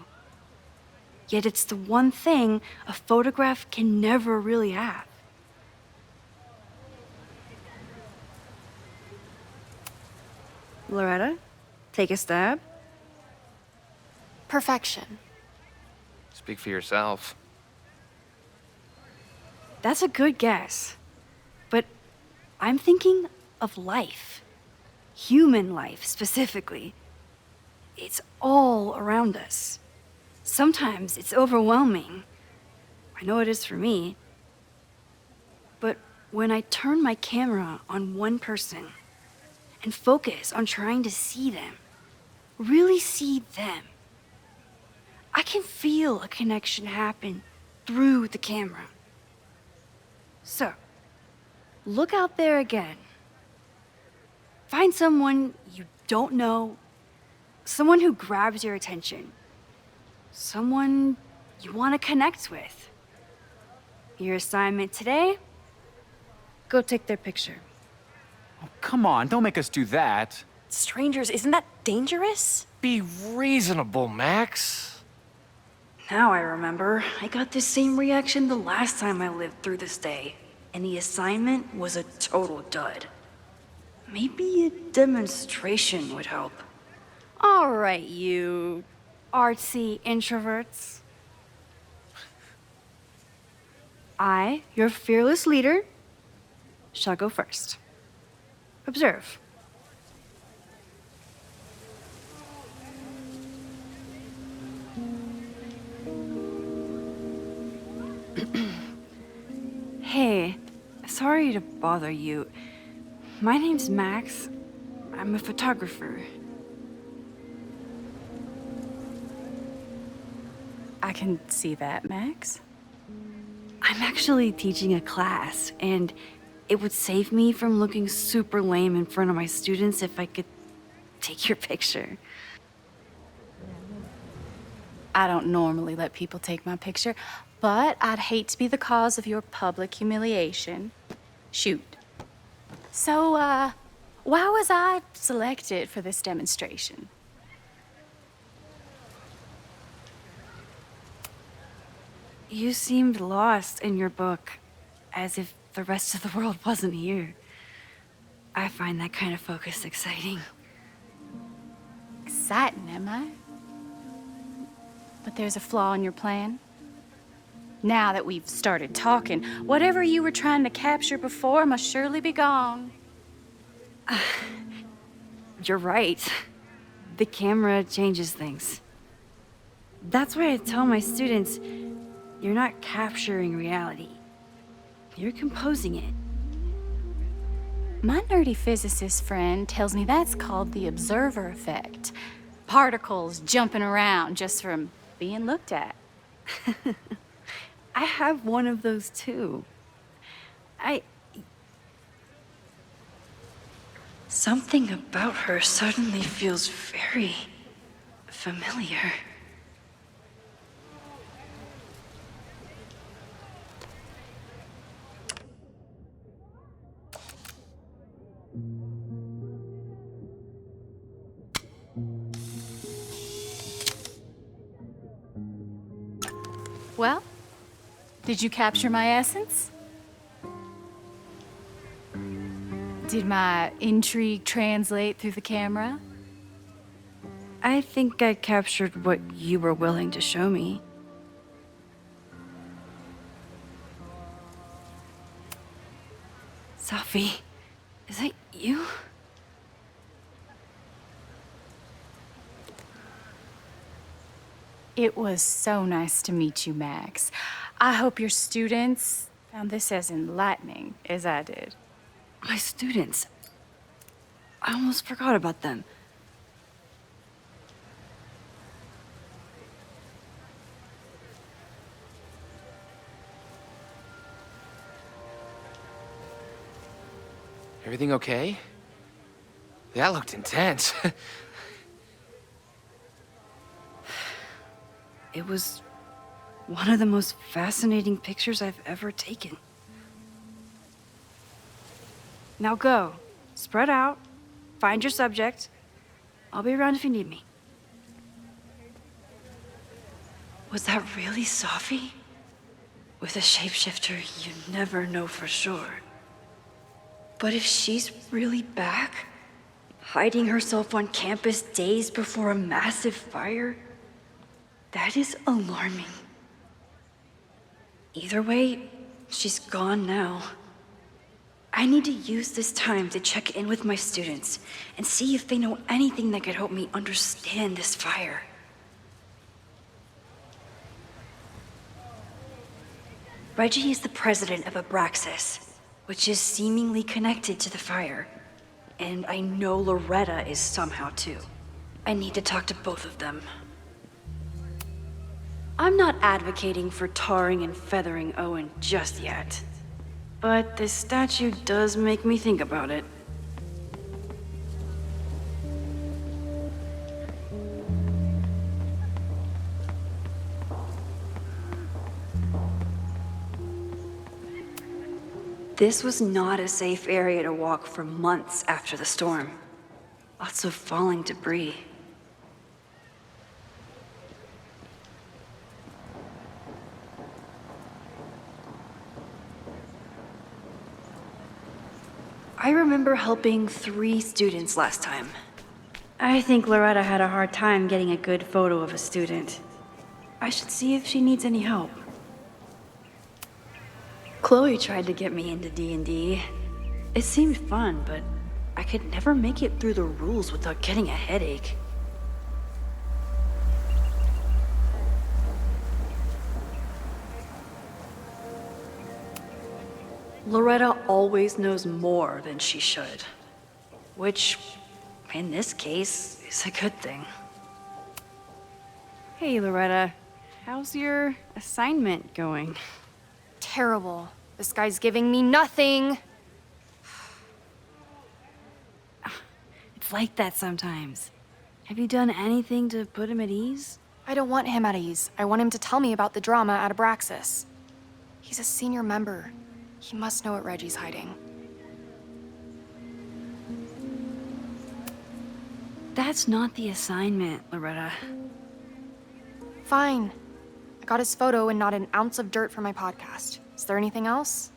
J: Yet it's the one thing a photograph can never really have. Loretta, take a stab.
E: Perfection.
M: Speak for yourself.
J: That's a good guess. But I'm thinking of life. Human life, specifically. It's all around us. Sometimes it's overwhelming. I know it is for me. But when I turn my camera on one person and focus on trying to see them, really see them, I can feel a connection happen through the camera. So, look out there again. Find someone you don't know, someone who grabs your attention, someone you want to connect with. Your assignment today? Go take their picture.
N: Oh, come on, don't make us do that.
E: Strangers, isn't that dangerous?
L: Be reasonable, Max.
J: Now I remember. I got this same reaction the last time I lived through this day, and the assignment was a total dud. Maybe a demonstration would help. All right, you. artsy introverts. I, your fearless leader, shall go first. Observe. Hey, sorry to bother you. My name's Max. I'm a photographer.
C: I can see that, Max.
J: I'm actually teaching a class, and it would save me from looking super lame in front of my students if I could take your picture.
C: I don't normally let people take my picture, but I'd hate to be the cause of your public humiliation. Shoot. So, why was I selected for this demonstration?
J: You seemed lost in your book, as if the rest of the world wasn't here. I find that kind of focus exciting.
C: Exciting, am I? But there's a flaw in your plan. Now that we've started talking, whatever you were trying to capture before must surely be gone.
J: You're right. The camera changes things. That's why I tell my students, you're not capturing reality. You're composing it.
C: My nerdy physicist friend tells me that's called the observer effect. Particles jumping around just from being looked at.
J: I have one of those too. Something about her suddenly feels very familiar.
C: Well, did you capture my essence? Did my intrigue translate through the camera?
J: I think I captured what you were willing to show me. Sophie, is that you?
C: It was so nice to meet you, Max. I hope your students found this as enlightening as I did.
J: My students. I almost forgot about them.
M: Everything okay? That looked intense.
J: It was one of the most fascinating pictures I've ever taken. Now go. Spread out. Find your subject. I'll be around if you need me. Was that really Sophie? With a shapeshifter, you never know for sure. But if she's really back, hiding herself on campus days before a massive fire, that is alarming. Either way, she's gone now. I need to use this time to check in with my students and see if they know anything that could help me understand this fire. Reggie is the president of Abraxas, which is seemingly connected to the fire. And I know Loretta is somehow too. I need to talk to both of them. I'm not advocating for tarring and feathering Owen just yet. But this statue does make me think about it. This was not a safe area to walk for months after the storm. Lots of falling debris. I remember helping 3 students last time. I think Loretta had a hard time getting a good photo of a student. I should see if she needs any help. Chloe tried to get me into D&D. It seemed fun, but I could never make it through the rules without getting a headache. Loretta always knows more than she should. Which, in this case, is a good thing. Hey, Loretta. How's your assignment going?
C: Terrible. This guy's giving me nothing.
J: It's like that sometimes. Have you done anything to put him at ease?
C: I don't want him at ease. I want him to tell me about the drama at Abraxas. He's a senior member. He must know what Reggie's hiding.
J: That's not the assignment, Loretta.
C: Fine. I got his photo and not an ounce of dirt for my podcast. Is there anything else?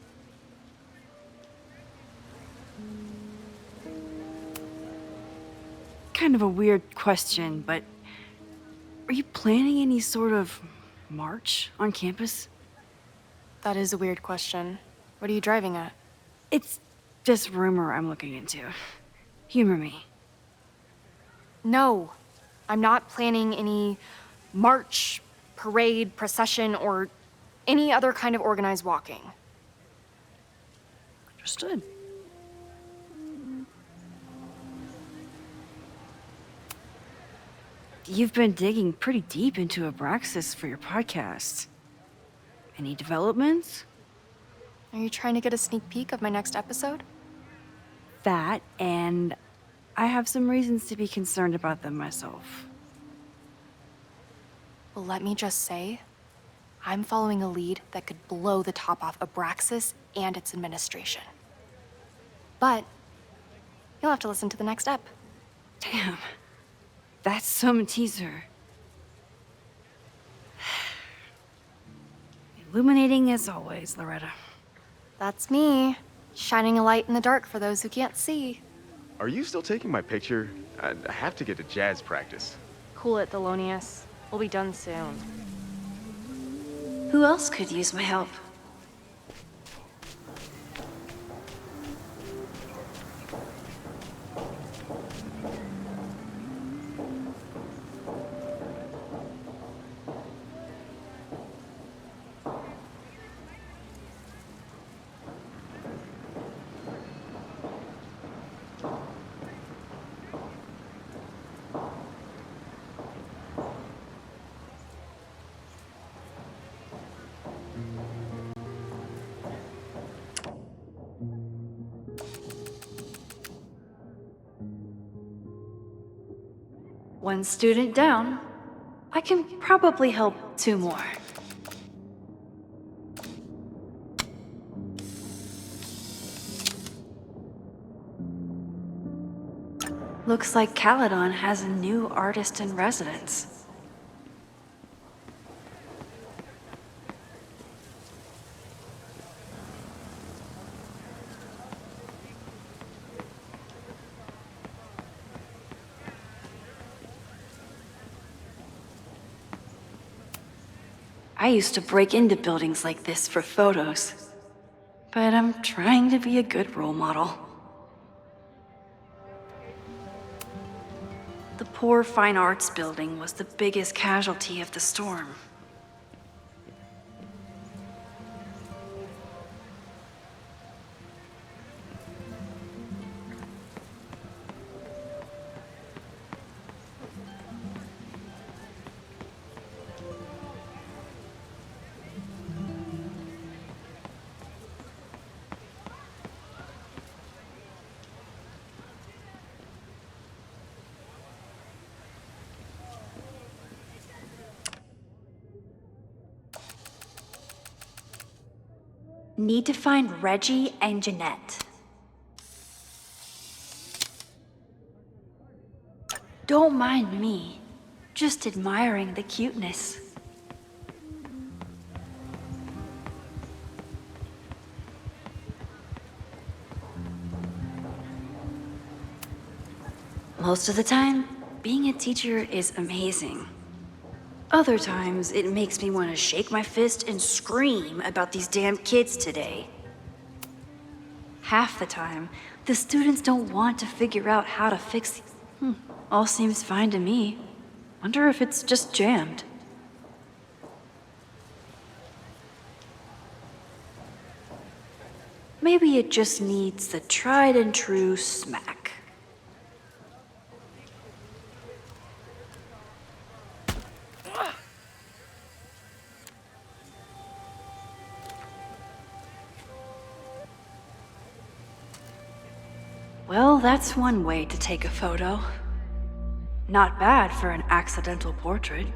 J: Kind of a weird question, but are you planning any sort of march on campus?
C: That is a weird question. What are you driving at?
J: It's this rumor I'm looking into. Humor me.
C: No, I'm not planning any march, parade, procession, or any other kind of organized walking.
J: Understood. You've been digging pretty deep into Abraxas for your podcast. Any developments?
C: Are you trying to get a sneak peek of my next episode?
J: That, and I have some reasons to be concerned about them myself.
C: Well, let me just say, I'm following a lead that could blow the top off Abraxas and its administration. But you'll have to listen to the next ep.
J: Damn. That's some teaser. Illuminating as always, Loretta.
C: That's me, shining a light in the dark for those who can't see.
O: Are you still taking my picture? I have to get to jazz practice.
C: Cool it, Thelonious. We'll be done soon.
J: Who else could use my help? One student down. I can probably help 2 more. Looks like Caledon has a new artist in residence. I used to break into buildings like this for photos, but I'm trying to be a good role model. The poor fine arts building was the biggest casualty of the storm. Need to find Reggie and Jeanette. Don't mind me, just admiring the cuteness. Most of the time, being a teacher is amazing. Other times, it makes me want to shake my fist and scream about these damn kids today. Half the time, the students don't want to figure out how to fix it. All seems fine to me. Wonder if it's just jammed. Maybe it just needs the tried and true smack. Well, that's one way to take a photo. Not bad for an accidental portrait.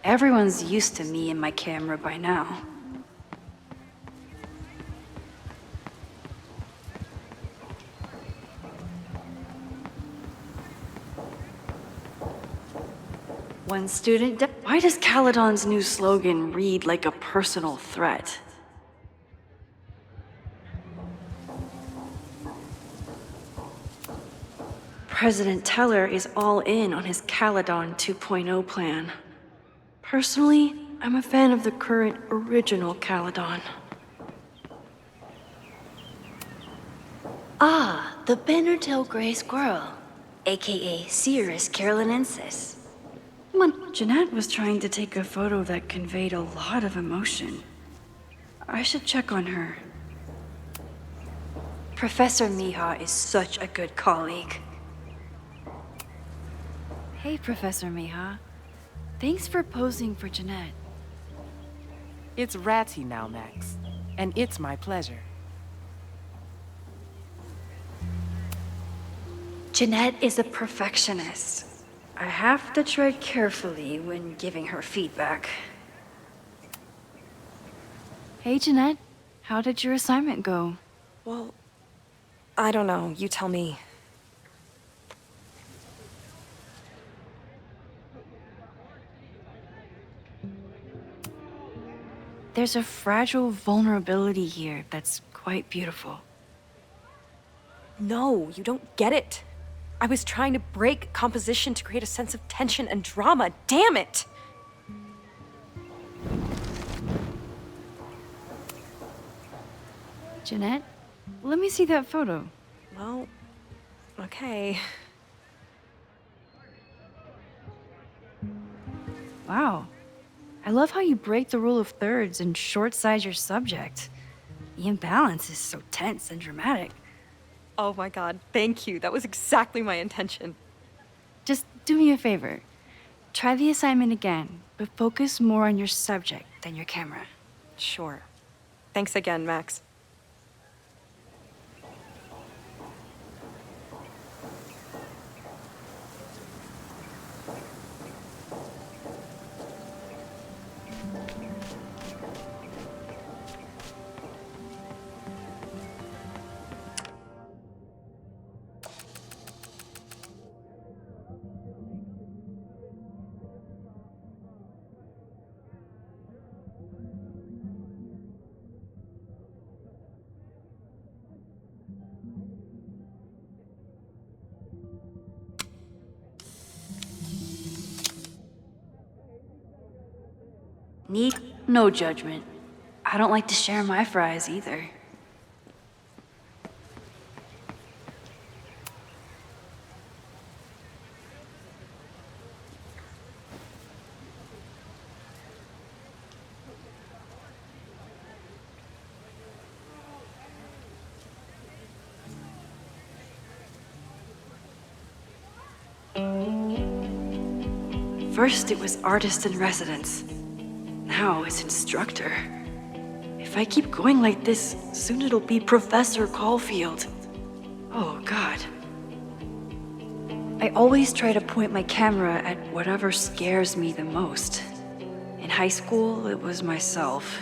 J: Everyone's used to me and my camera by now. One student, why does Caledon's new slogan read like a personal threat? President Teller is all in on his Caledon 2.0 plan. Personally, I'm a fan of the current original Caledon. Ah, the banner-tailed gray squirrel, aka Cirrus carolinensis. Jeanette was trying to take a photo that conveyed a lot of emotion. I should check on her. Professor Mija is such a good colleague. Hey, Professor Mija. Thanks for posing for Jeanette.
P: It's Ratty now, Max. And it's my pleasure.
J: Jeanette is a perfectionist. I have to tread carefully when giving her feedback. Hey, Jeanette. How did your assignment go?
Q: Well, I don't know. You tell me.
J: There's a fragile vulnerability here that's quite beautiful.
Q: No, you don't get it. I was trying to break composition to create a sense of tension and drama. Damn it!
J: Jeanette, let me see that photo.
Q: Well, okay.
J: Wow. I love how you break the rule of thirds and short-size your subject. The imbalance is so tense and dramatic.
Q: Oh my god, thank you. That was exactly my intention.
J: Just do me a favor. Try the assignment again, but focus more on your subject than your camera.
Q: Sure. Thanks again, Max.
J: Need no judgment. I don't like to share my fries either. First it was artist in residence. Now it's instructor. If if I keep going like this, soon it'll be Professor Caulfield. Oh, God. I always try to point my camera at whatever scares me the most. In high school, it was myself.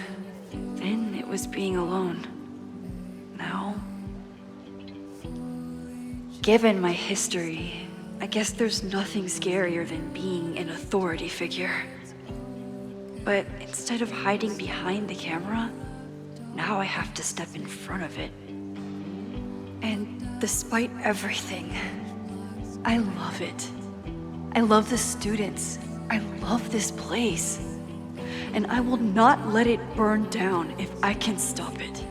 J: Then it was being alone. Now, given my history, I guess there's nothing scarier than being an authority figure. But instead of hiding behind the camera, now I have to step in front of it. And despite everything, I love it. I love the students. I love this place. And I will not let it burn down if I can stop it.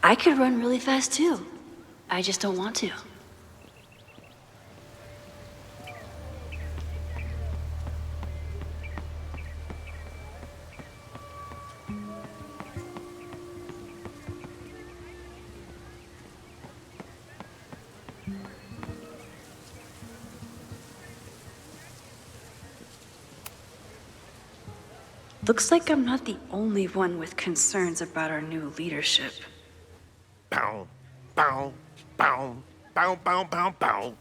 J: I could run really fast too. I just don't want to. Looks like I'm not the only one with concerns about our new leadership.
R: Bow, bow, bow, bow, bow, bow, bow.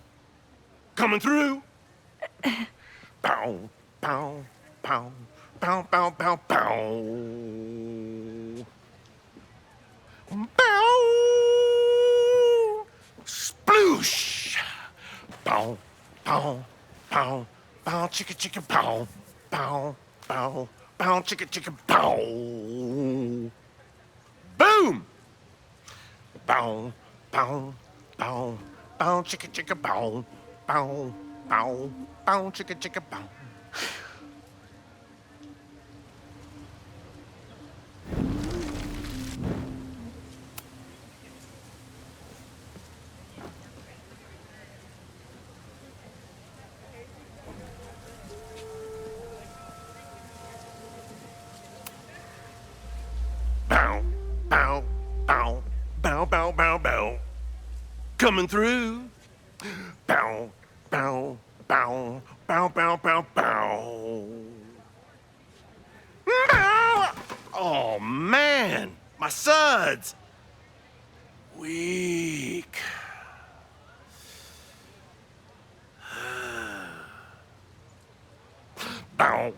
R: Coming through. Bow, bow, bow, bow, bow, bow, bow. Bow. Sploosh. Bow, bow, bow, bow, chicka, chicka, bow, bow, bow, bow, chicka, chicka, bow. Boom. Bow, bow, bow, bow, chicka, chicka, bow, bow, bow, bow, chicka, chicka, bow. Bow, bow, bow. Bow, bow, bow, bow. Coming through. Bow, bow, bow, bow, bow, bow, bow. Bow! Oh, man. My suds. Weak. Bow,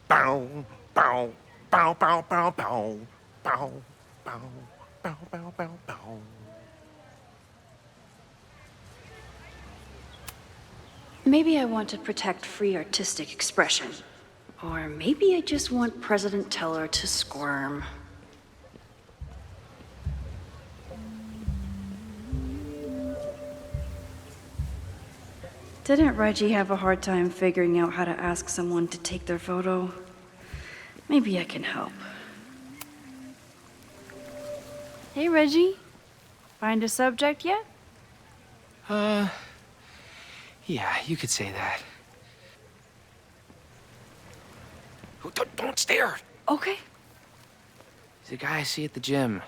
R: bow, bow, bow, bow, bow, bow, bow, bow. Bow, bow, bow, bow.
J: Maybe I want to protect free artistic expression. Or maybe I just want President Teller to squirm. Didn't Reggie have a hard time figuring out how to ask someone to take their photo? Maybe I can help. Hey, Reggie. Find a subject yet?
M: Yeah, you could say that.
L: Don't stare!
J: Okay.
M: He's a guy I see at the gym.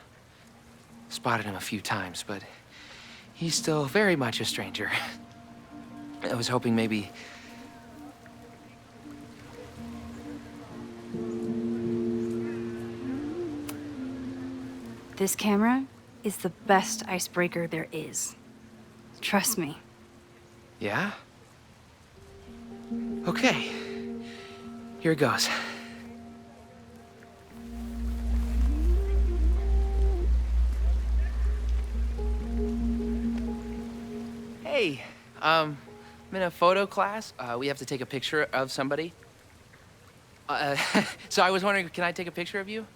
M: Spotted him a few times, but he's still very much a stranger. I was hoping maybe...
J: This camera is the best icebreaker there is. Trust me.
M: Yeah? Okay. Here it goes. I'm in a photo class. We have to take a picture of somebody. So I was wondering, can I take a picture of you?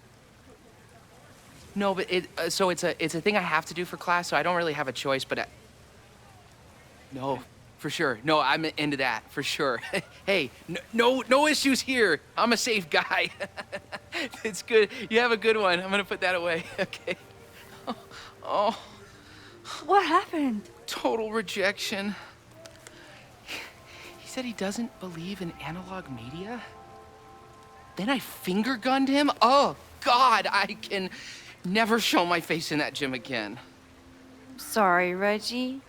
M: No, but it's a thing I have to do for class, so I don't really have a choice, but no, for sure. No, I'm into that, for sure. Hey, no issues here. I'm a safe guy. It's good. You have a good one. I'm gonna put that away, okay? Oh.
J: What happened?
M: Total rejection. He said he doesn't believe in analog media. Then I finger gunned him? Oh, God, I can never show my face in that gym again.
J: Sorry, Reggie.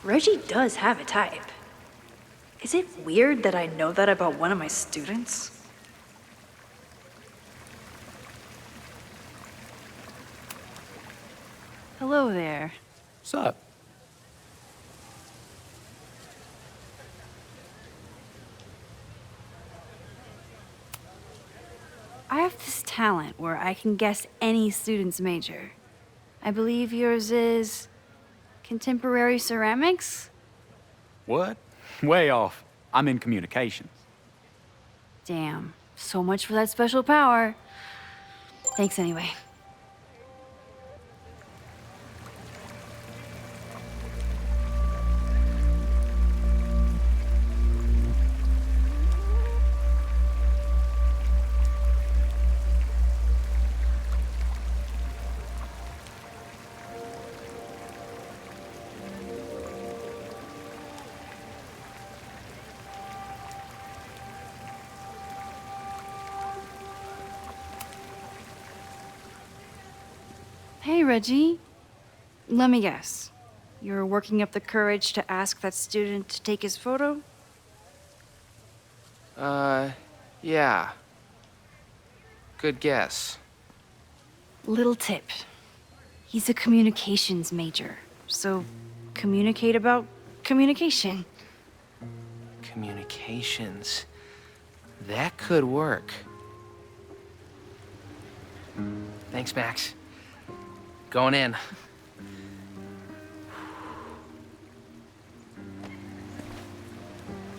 J: Reggie does have a type. Is it weird that I know that about one of my students? Hello there.
N: What's up?
J: I have this talent where I can guess any student's major. I believe yours is contemporary ceramics?
N: What? Way off. I'm in communications.
J: Damn, so much for that special power. Thanks anyway. Hey, Reggie. Let me guess. You're working up the courage to ask that student to take his photo?
M: Yeah. Good guess.
J: Little tip. He's a communications major, so communicate about communication.
M: Communications. That could work. Thanks, Max. Going in.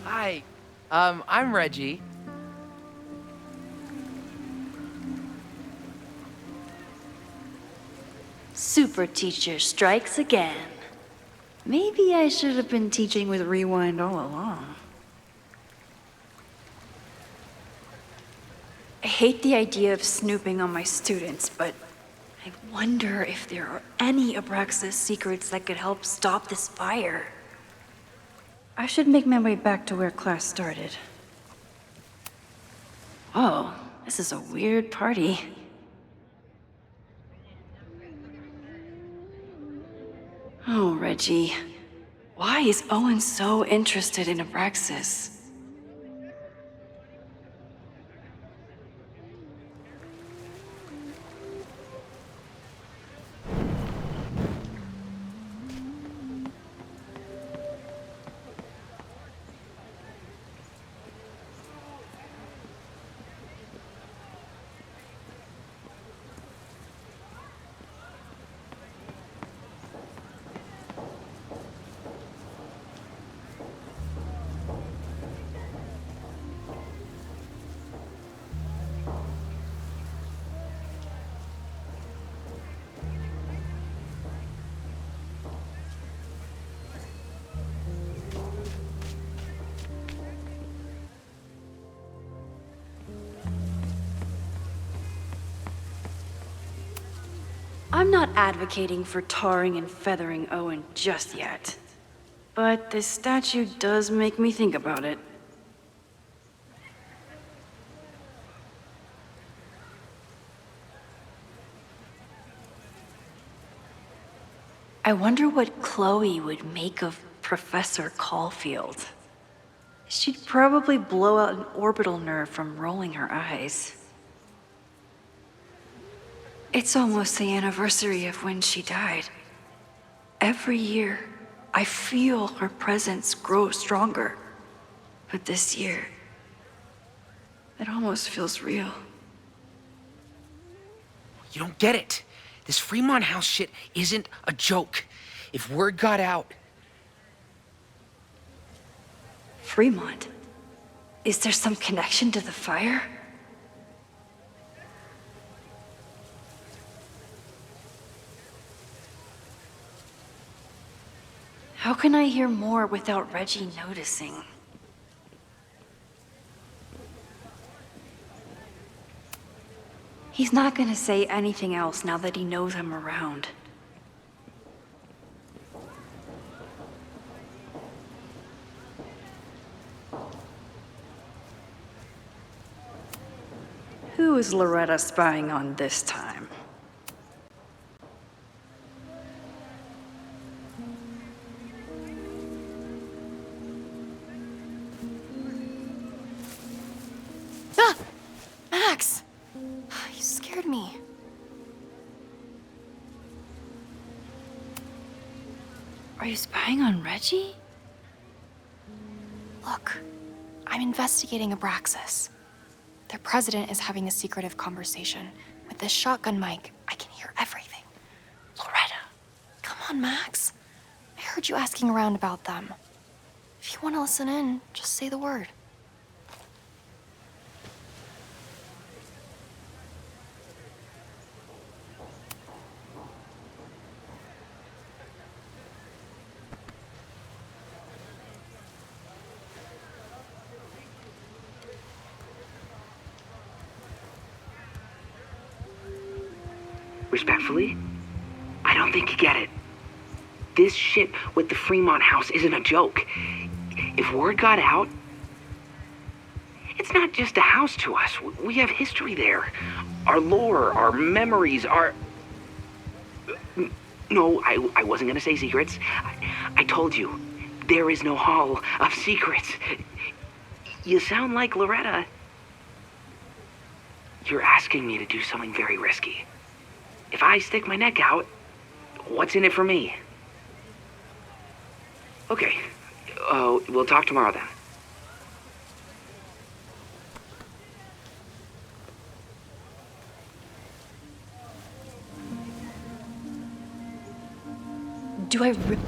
M: Hi, I'm Reggie.
J: Super teacher strikes again. Maybe I should have been teaching with Rewind all along. I hate the idea of snooping on my students, but I wonder if there are any Abraxas secrets that could help stop this fire. I should make my way back to where class started. Oh, this is a weird party. Oh, Reggie. Why is Owen so interested in Abraxas? I'm not advocating for tarring and feathering Owen just yet, but this statue does make me think about it. I wonder what Chloe would make of Professor Caulfield. She'd probably blow out an orbital nerve from rolling her eyes. It's almost the anniversary of when she died. Every year,
A: I feel her presence grow stronger. But this year, it almost feels real.
L: You don't get it. This Fremont House shit isn't a joke. If word got out...
A: Fremont? Is there some connection to the fire? How can I hear more without Reggie noticing? He's not gonna say anything else now that he knows I'm around. Who is Loretta spying on this time?
Q: Ah! Max! You scared me.
A: Are you spying on Reggie?
Q: Look, I'm investigating Abraxas. Their president is having a secretive conversation. With this shotgun mic, I can hear everything. Loretta, come on, Max. I heard you asking around about them. If you want to listen in, just say the word.
L: Respectfully, I don't think you get it. This shit with the Fremont House isn't a joke. If word got out, it's not just a house to us. We have history there. Our lore, our memories, our... No, I wasn't gonna say secrets. I told you, there is no hall of secrets. You sound like Loretta. You're asking me to do something very risky. If I stick my neck out, what's in it for me? Okay, we'll talk tomorrow then.
A: Do I rip...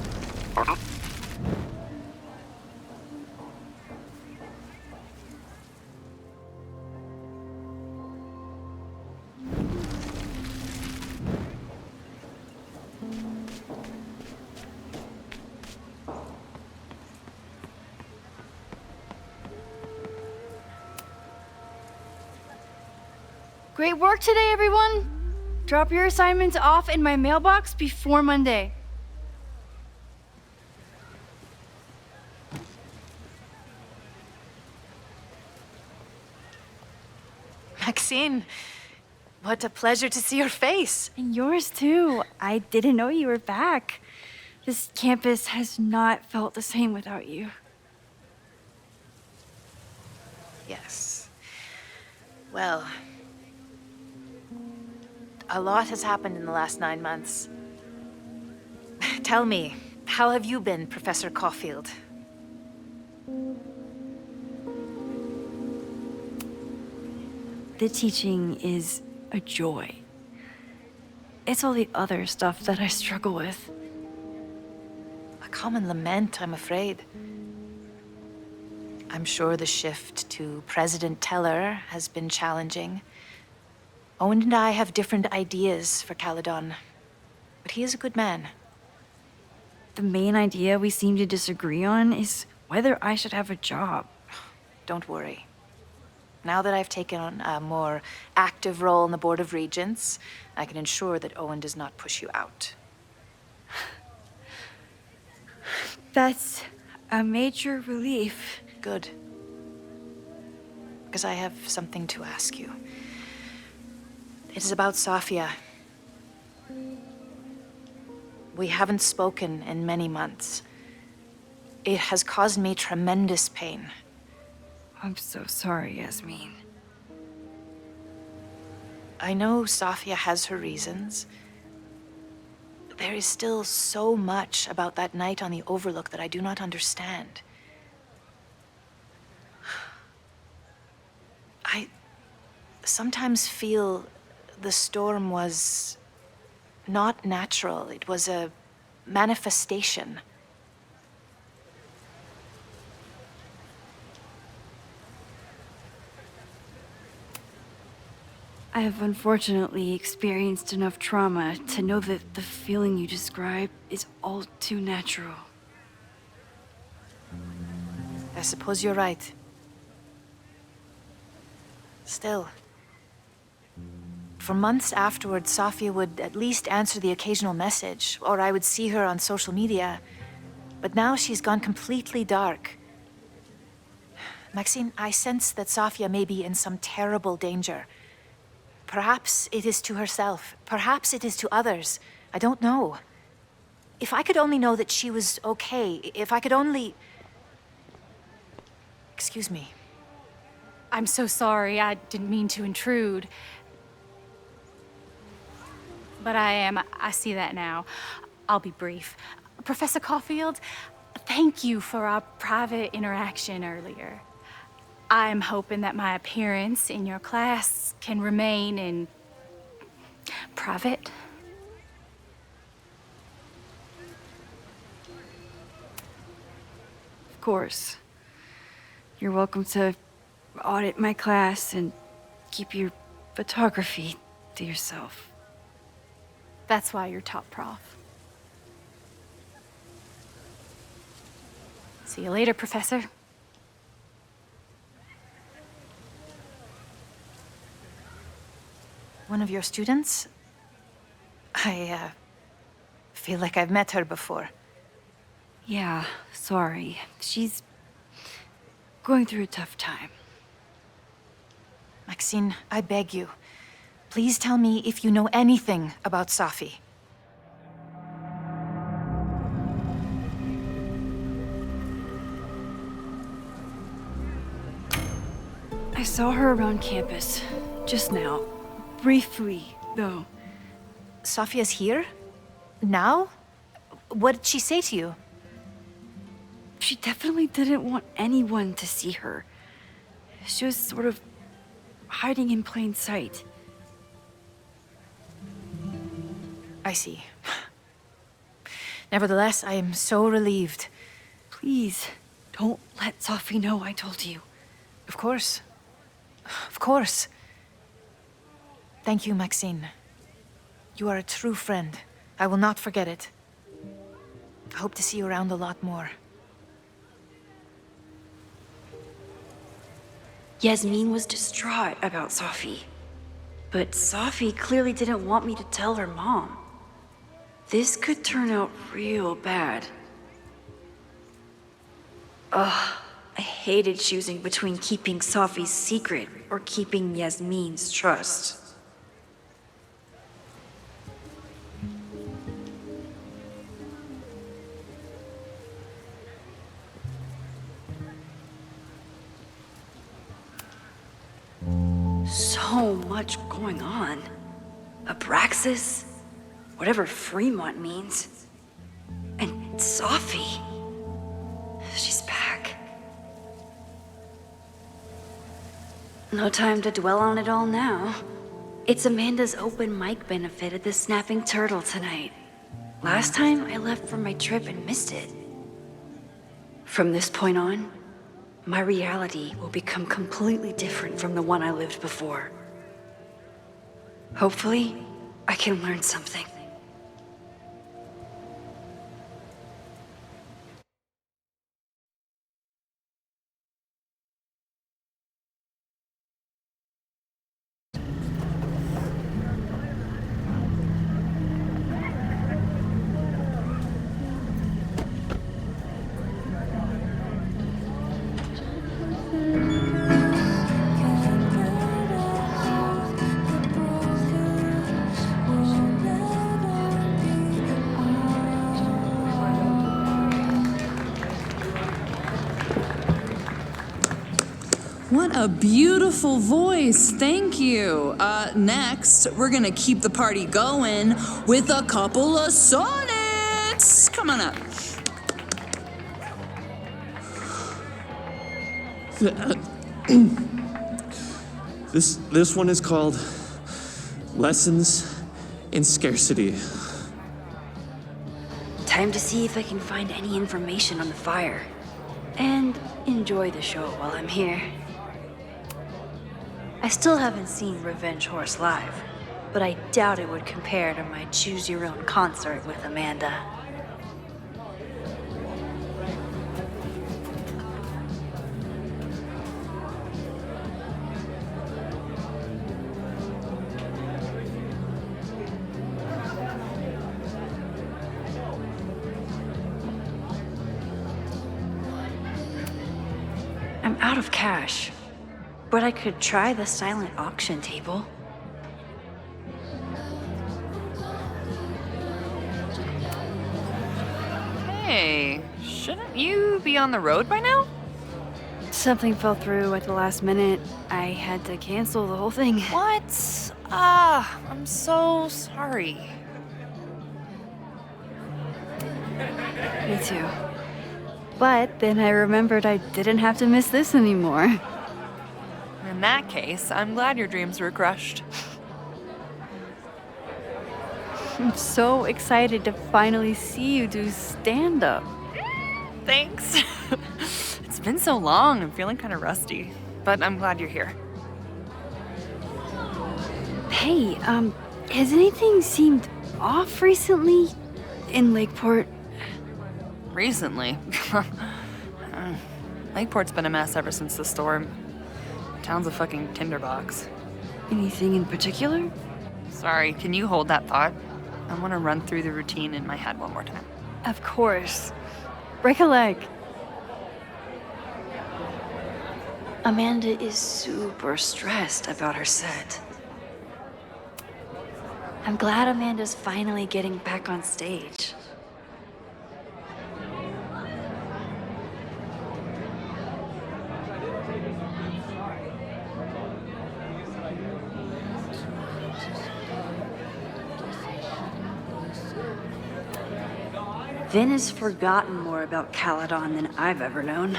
A: Great work today, everyone! Drop your assignments off in my mailbox before Monday.
S: Maxine, what a pleasure to see your face.
A: And yours too. I didn't know you were back. This campus has not felt the same without you.
S: Yes. Well, a lot has happened in the last 9 months. Tell me, how have you been, Professor Caulfield?
A: The teaching is a joy. It's all the other stuff that I struggle with.
S: A common lament, I'm afraid. I'm sure the shift to President Teller has been challenging. Owen and I have different ideas for Caledon, but he is a good man.
A: The main idea we seem to disagree on is whether I should have a job.
S: Don't worry. Now that I've taken on a more active role in the Board of Regents, I can ensure that Owen does not push you out.
A: That's a major relief.
S: Good. Because I have something to ask you. It is about Safia. We haven't spoken in many months. It has caused me tremendous pain.
A: I'm so sorry, Yasmin.
S: I know Safia has her reasons. There is still so much about that night on the Overlook that I do not understand. I sometimes feel the storm was not natural. It was a manifestation.
J: I have unfortunately experienced enough trauma to know that the feeling you describe is all too natural.
S: I suppose you're right. Still, for months afterwards, Sofia would at least answer the occasional message, or I would see her on social media. But now she's gone completely dark. Maxine, I sense that Sofia may be in some terrible danger. Perhaps it is to herself. Perhaps it is to others. I don't know. If I could only know that she was okay, if I could only... Excuse me.
C: I'm so sorry. I didn't mean to intrude. But I see that now. I'll be brief. Professor Caulfield, thank you for our private interaction earlier. I'm hoping that my appearance in your class can remain in private.
J: Of course. You're welcome to audit my class and keep your photography to yourself.
C: That's why you're top prof. See you later, Professor.
S: One of your students? I feel like I've met her before.
J: Yeah, sorry. She's going through a tough time.
S: Maxine, I beg you. Please tell me if you know anything about Safi.
J: I saw her around campus, just now. Briefly, though.
S: Sofia's here? Now? What did she say to you?
J: She definitely didn't want anyone to see her. She was sort of hiding in plain sight.
S: I see. Nevertheless, I am so relieved.
J: Please, don't let Safi know I told you.
S: Of course. Of course. Thank you, Maxine. You are a true friend. I will not forget it. I hope to see you around a lot more.
J: Yasmin was distraught about Safi. But Safi clearly didn't want me to tell her mom. This could turn out real bad. Ugh, I hated choosing between keeping Safi's secret or keeping Yasmin's trust. So much going on. Abraxas, whatever Fremont means. And Safi. She's back. No time to dwell on it all now. It's Amanda's open mic benefit at the Snapping Turtle tonight. Last time I left for my trip and missed it. From this point on, my reality will become completely different from the one I lived before. Hopefully, I can learn something.
T: What a beautiful voice. Thank you. Next, we're gonna keep the party going with a couple of sonnets. Come on up.
U: This one is called Lessons in Scarcity.
J: Time to see if I can find any information on the fire. And enjoy the show while I'm here. I still haven't seen Revenge Horse live, but I doubt it would compare to my Choose Your Own concert with Amanda. I'm out of cash, but I could try the silent auction table.
V: Hey, shouldn't you be on the road by now?
J: Something fell through at the last minute. I had to cancel the whole thing.
V: What? I'm so sorry.
J: Me too. But then I remembered I didn't have to miss this anymore.
V: In that case, I'm glad your dreams were crushed.
J: I'm so excited to finally see you do stand-up.
V: Thanks. It's been so long, I'm feeling kind of rusty. But I'm glad you're here.
J: Hey, has anything seemed off recently in Lakeport?
V: Recently? Lakeport's been a mess ever since the storm. Town's a fucking tinderbox.
J: Anything in particular?
V: Sorry, can you hold that thought? I want to run through the routine in my head one more time.
J: Of course. Break a leg. Amanda is super stressed about her set. I'm glad Amanda's finally getting back on stage. Vin has forgotten more about Caledon than I've ever known.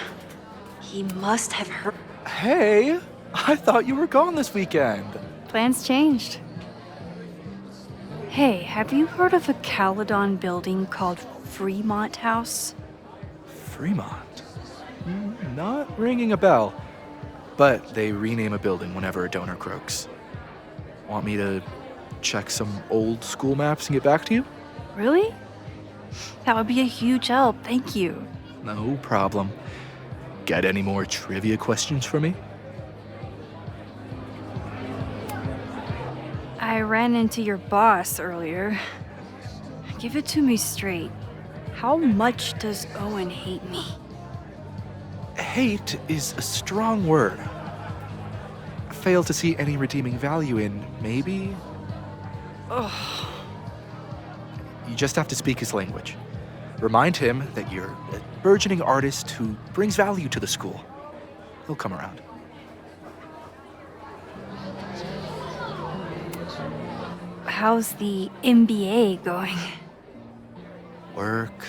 J: He must have heard.
W: Hey, I thought you were gone this weekend.
J: Plans changed. Hey, have you heard of a Caledon building called Fremont House?
W: Fremont? Not ringing a bell. But they rename a building whenever a donor croaks. Want me to check some old school maps and get back to you?
J: Really? That would be a huge help, thank you.
W: No problem. Got any more trivia questions for me?
J: I ran into your boss earlier. Give it to me straight. How much does Owen hate me?
W: Hate is a strong word. Fail to see any redeeming value in, maybe?
J: Ugh.
W: You just have to speak his language. Remind him that you're a burgeoning artist who brings value to the school. He'll come around.
J: How's the MBA going?
W: Work,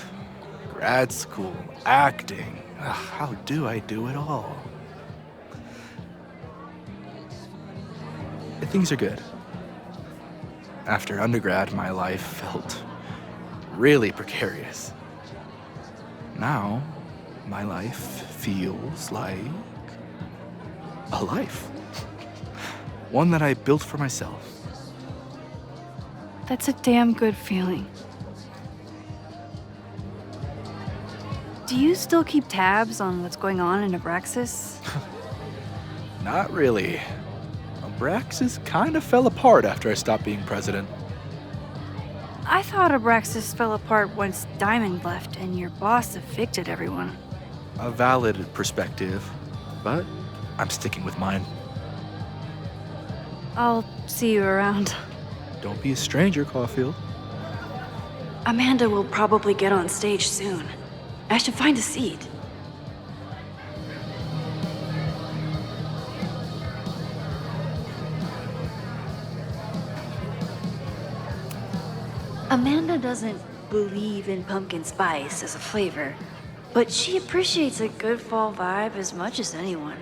W: grad school, acting. How do I do it all? Things are good. After undergrad, my life felt really precarious. Now, my life feels like a life. One that I built for myself.
J: That's a damn good feeling. Do you still keep tabs on what's going on in Abraxas?
W: Not really. Abraxas kind of fell apart after I stopped being president.
J: I thought Abraxas fell apart once Diamond left and your boss evicted everyone.
W: A valid perspective, but I'm sticking with mine.
J: I'll see you around.
W: Don't be a stranger, Caulfield.
J: Amanda will probably get on stage soon. I should find a seat. Amanda doesn't believe in pumpkin spice as a flavor, but she appreciates a good fall vibe as much as anyone.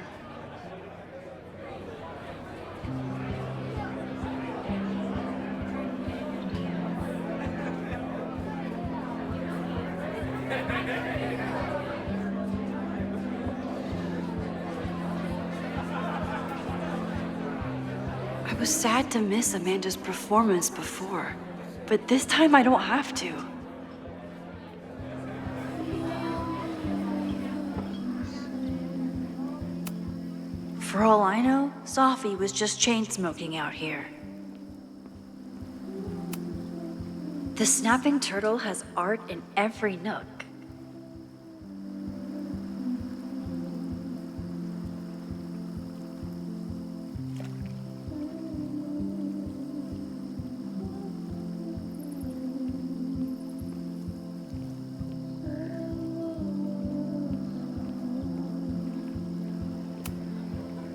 J: I was sad to miss Amanda's performance before, but this time I don't have to. For all I know, Sophie was just chain-smoking out here. The snapping turtle has art in every nook.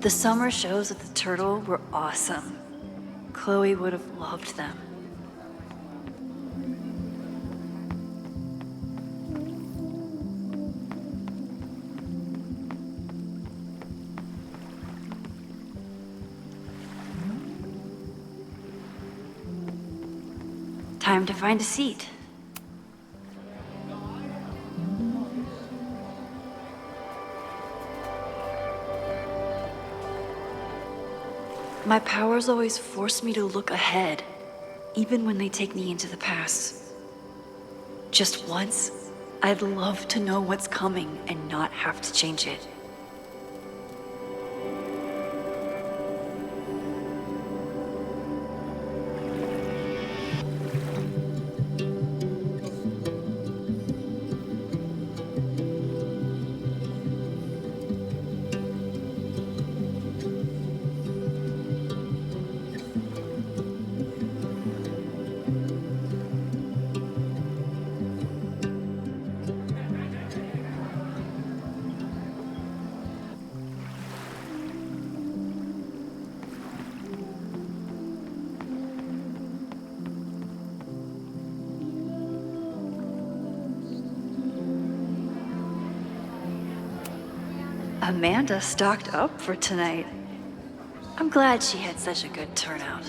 J: The summer shows at the Turtle were awesome. Chloe would have loved them. Time to find a seat. My powers always force me to look ahead, even when they take me into the past. Just once, I'd love to know what's coming and not have to change it. Amanda stocked up for tonight. I'm glad she had such a good turnout.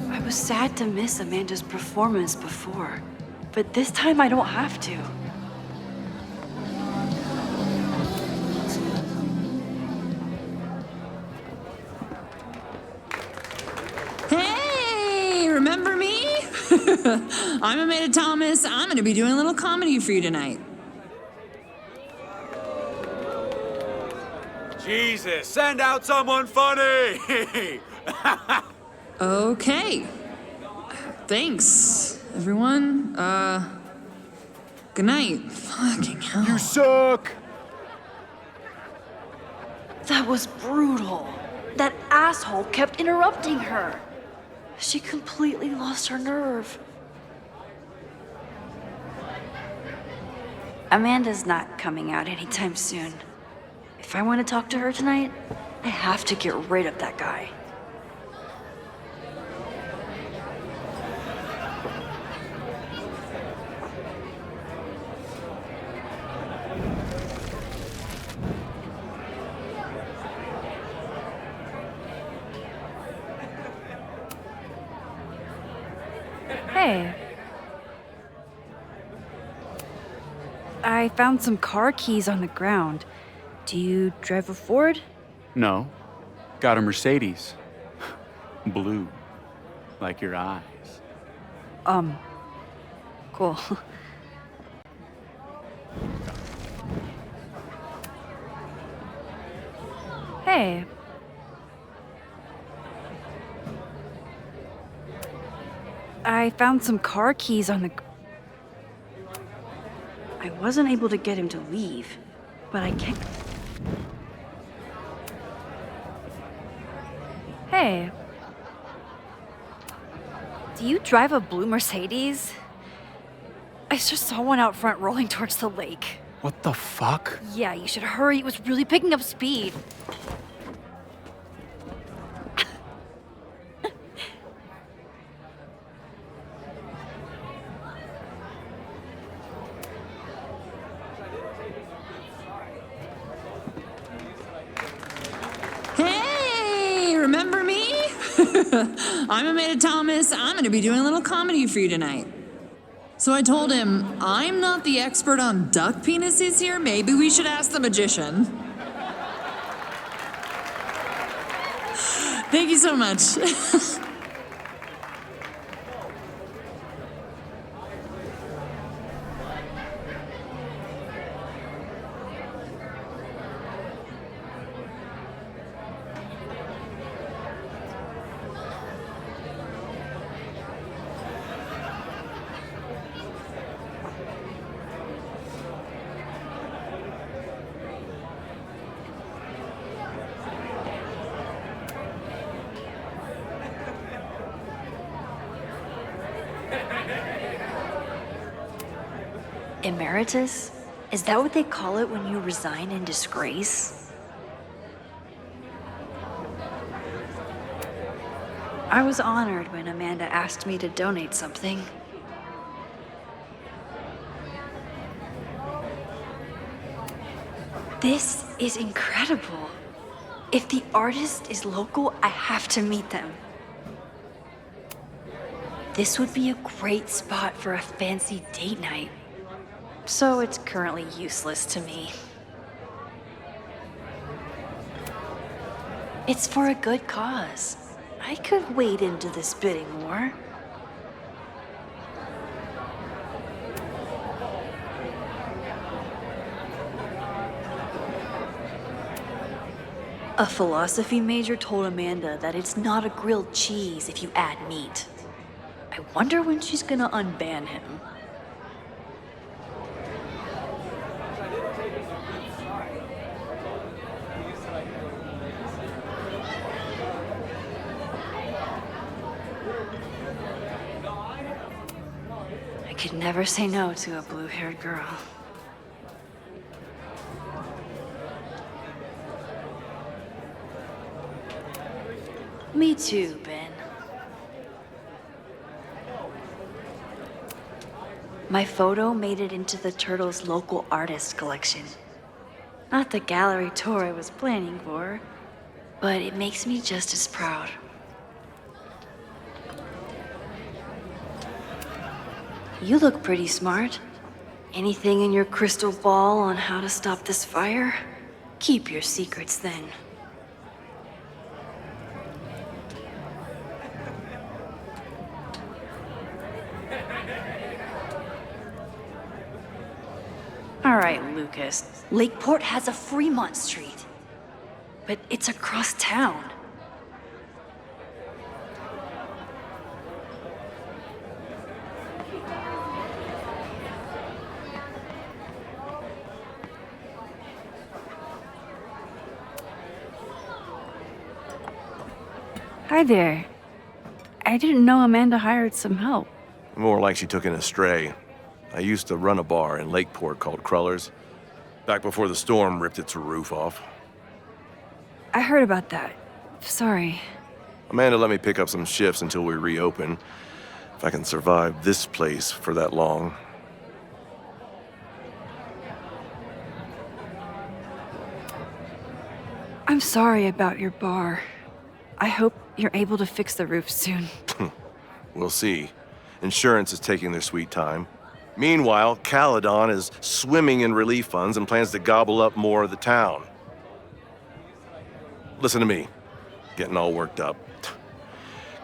J: I was sad to miss Amanda's performance before. But this time I don't have to.
T: Hey, remember me? I'm Amanda Thomas. I'm gonna be doing a little comedy for you tonight.
N: Jesus, send out someone funny!
T: Okay. Thanks, everyone. Good night. Fucking hell.
N: You suck!
J: That was brutal. That asshole kept interrupting her. She completely lost her nerve. Amanda's not coming out anytime soon. If I want to talk to her tonight, I have to get rid of that guy.
A: Hey. I found some car keys on the ground. Do you drive a Ford?
N: No. Got a Mercedes. Blue. Like your eyes.
A: Cool. Hey. I found some car keys on the... I wasn't able to get him to leave, but I can't...
J: Hey. Do you drive a blue Mercedes? I just saw one out front rolling towards the lake.
W: What the fuck?
J: Yeah, you should hurry. It was really picking up speed.
T: Hey, remember me? I'm Amanda Thomas. I'm gonna be doing a little comedy for you tonight. So I told him, I'm not the expert on duck penises here. Maybe we should ask the magician. Thank you so much.
J: Emeritus? Is that what they call it when you resign in disgrace? I was honored when Amanda asked me to donate something. This is incredible. If the artist is local, I have to meet them. This would be a great spot for a fancy date night. So it's currently useless to me. It's for a good cause. I could wade into this bidding war. A philosophy major told Amanda that it's not a grilled cheese if you add meat. I wonder when she's gonna unban him. I could never say no to a blue-haired girl. Me too, Ben. My photo made it into the Turtles' local artist collection. Not the gallery tour I was planning for, but it makes me just as proud. You look pretty smart. Anything in your crystal ball on how to stop this fire? Keep your secrets then. All right, Lucas. Lakeport has a Fremont Street, but it's across town. Hi there. I didn't know Amanda hired some help.
G: More like she took in a stray. I used to run a bar in Lakeport called Crullers, back before the storm ripped its roof off.
J: I heard about that. Sorry.
G: Amanda let me pick up some shifts until we reopen. If I can survive this place for that long.
J: I'm sorry about your bar. I hope you're able to fix the roof soon.
G: We'll see. Insurance is taking their sweet time. Meanwhile, Caledon is swimming in relief funds and plans to gobble up more of the town. Listen to me. Getting all worked up.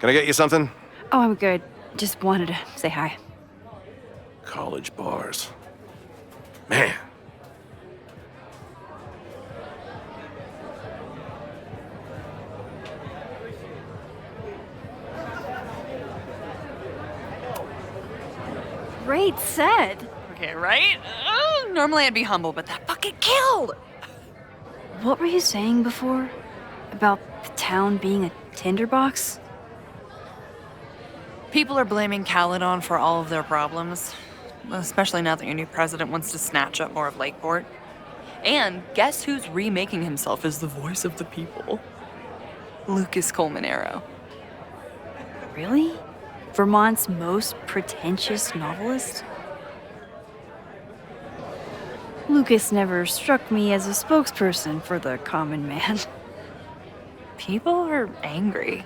G: Can I get you something?
J: Oh, I'm good. Just wanted to say hi.
G: College bars. Man.
J: Great set.
V: Okay, right? Normally I'd be humble, but that fucking killed!
J: What were you saying before? About the town being a tinderbox?
V: People are blaming Caledon for all of their problems, especially now that your new president wants to snatch up more of Lakeport. And guess who's remaking himself as the voice of the people? Lucas Colmenero.
J: Really? Vermont's most pretentious novelist? Lucas never struck me as a spokesperson for the common man.
V: People are angry.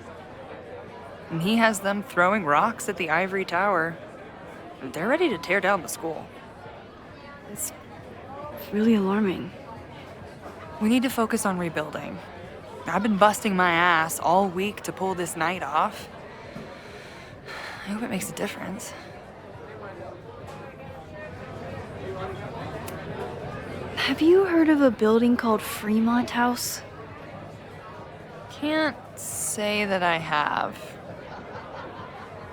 V: And he has them throwing rocks at the Ivory Tower. They're ready to tear down the school.
J: It's really alarming.
V: We need to focus on rebuilding. I've been busting my ass all week to pull this night off. I hope it makes a difference.
J: Have you heard of a building called Fremont House?
V: Can't say that I have.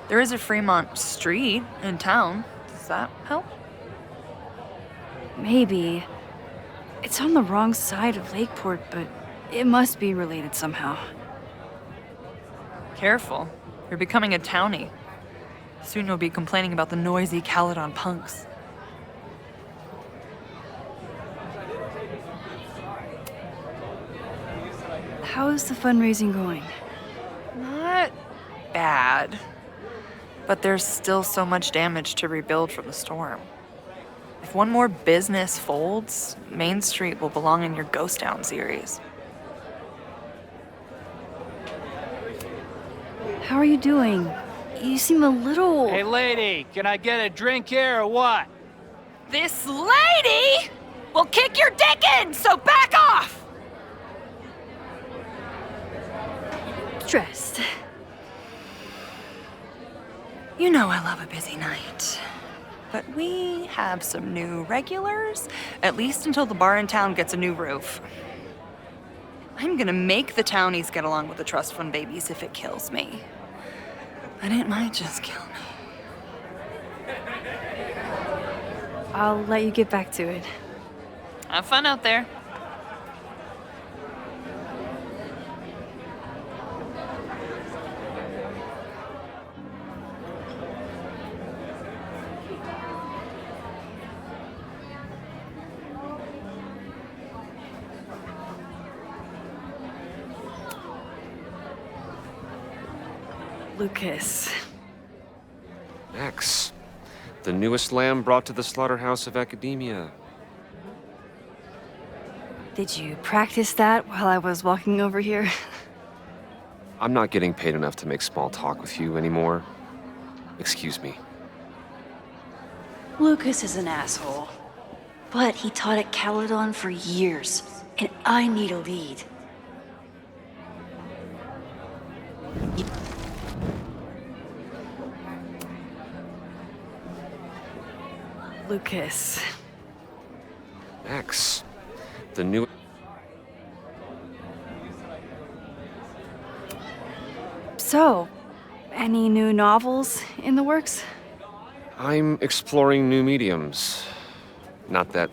V: There is a Fremont Street in town. Does that help?
J: Maybe. It's on the wrong side of Lakeport, but it must be related somehow.
V: Careful. You're becoming a townie. Soon you'll be complaining about the noisy Caledon punks.
J: How is the fundraising going?
V: Not bad. But there's still so much damage to rebuild from the storm. If one more business folds, Main Street will belong in your Ghost Town series.
J: How are you doing? You seem a little...
N: Hey, lady, can I get a drink here or what?
C: This lady will kick your dick in, so back off!
J: Stressed.
V: You know I love a busy night. But we have some new regulars, at least until the bar in town gets a new roof. I'm gonna make the townies get along with the trust fund babies if it kills me. But it might just kill me.
J: I'll let you get back to it.
V: Have fun out there.
J: Lucas.
D: X, the newest lamb brought to the slaughterhouse of academia.
J: Did you practice that while I was walking over here?
D: I'm not getting paid enough to make small talk with you anymore. Excuse me.
J: Lucas is an asshole. But he taught at Caledon for years, and I need a lead. Lucas.
D: X, the new...
J: So, any new novels in the works?
D: I'm exploring new mediums. Not that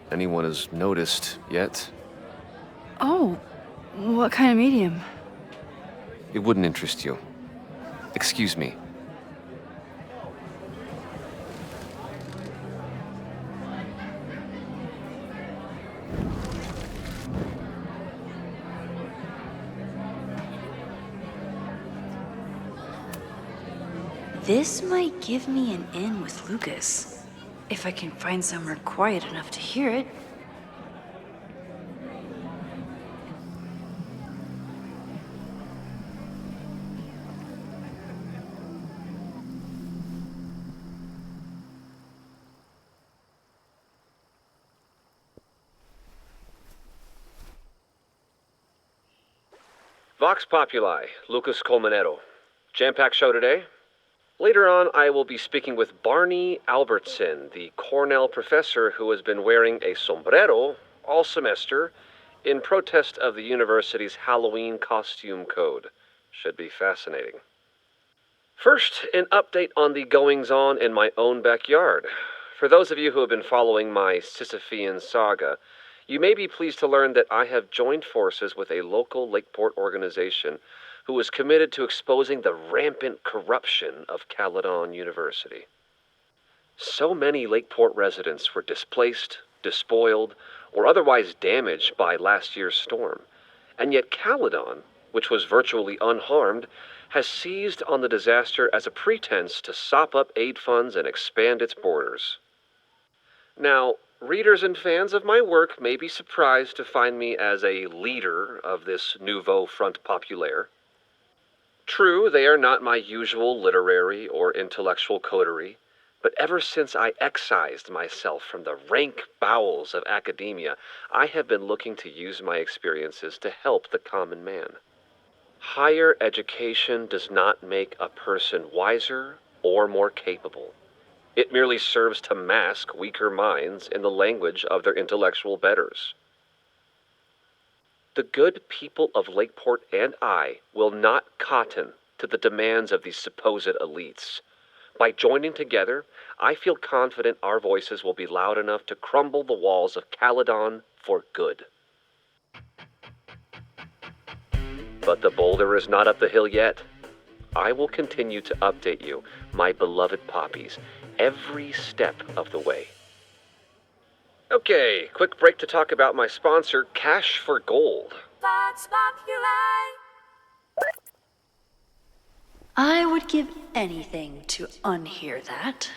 D: anyone has noticed yet.
J: Oh, what kind of medium?
D: It wouldn't interest you. Excuse me.
J: This might give me an in with Lucas, if I can find somewhere quiet enough to hear it.
D: Vox Populi, Lucas Colmenero. Jam-packed show today? Later on, I will be speaking with Barney Albertson, the Cornell professor who has been wearing a sombrero all semester in protest of the university's Halloween costume code. Should be fascinating. First, an update on the goings-on in my own backyard. For those of you who have been following my Sisyphean saga, You may be pleased to learn that I have joined forces with a local Lakeport organization who is committed to exposing the rampant corruption of Caledon University. So many Lakeport residents were displaced, despoiled, or otherwise damaged by last year's storm, and yet Caledon, which was virtually unharmed, has seized on the disaster as a pretense to sop up aid funds and expand its borders. Now, readers and fans of my work may be surprised to find me as a leader of this nouveau front populaire. True, they are not my usual literary or intellectual coterie, but ever since I excised myself from the rank bowels of academia, I have been looking to use my experiences to help the common man. Higher education does not make a person wiser or more capable. It merely serves to mask weaker minds in the language of their intellectual betters. The good people of Lakeport and I will not cotton to the demands of these supposed elites. By joining together, I feel confident our voices will be loud enough to crumble the walls of Caledon for good. But the boulder is not up the hill yet. I will continue to update you, my beloved poppies, every step of the way. Okay, quick break to talk about my sponsor, Cash for Gold.
A: I would give anything to unhear that.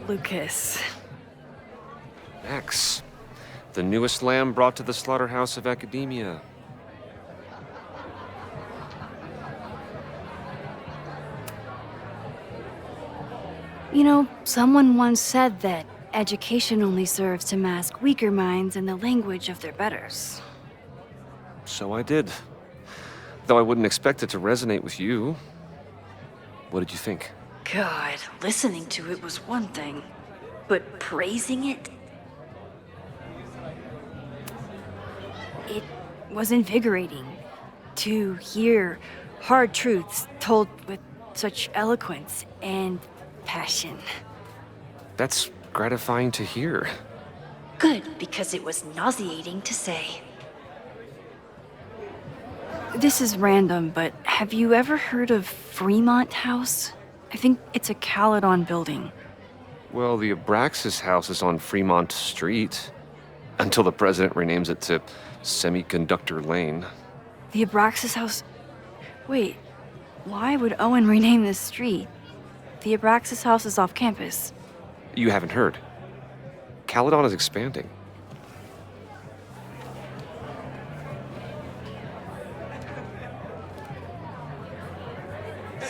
J: Lucas.
D: Max, the newest lamb brought to the slaughterhouse of academia.
J: You know, someone once said that education only serves to mask weaker minds in the language of their betters.
D: So I did. Though I wouldn't expect it to resonate with you. What did you think?
A: God, listening to it was one thing, but praising it?
J: It was invigorating to hear hard truths told with such eloquence and passion.
D: That's gratifying to hear.
A: Good, because it was nauseating to say.
J: This is random, but have you ever heard of Fremont House? I think it's a Caledon building.
D: Well, the Abraxas house is on Fremont Street. Until the president renames it to Semiconductor Lane.
J: The Abraxas House? Wait, why would Owen rename this street? The Abraxas House is off campus.
D: You haven't heard. Caledon is expanding.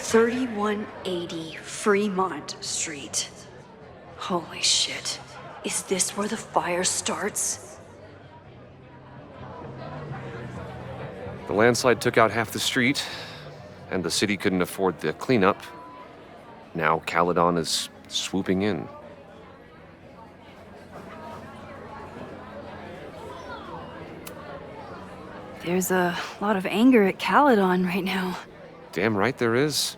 A: $3180 Fremont Street. Holy shit. Is this where the fire starts?
D: The landslide took out half the street, and the city couldn't afford the cleanup. Now Caledon is swooping in.
J: There's a lot of anger at Caledon right now.
D: Damn right there is.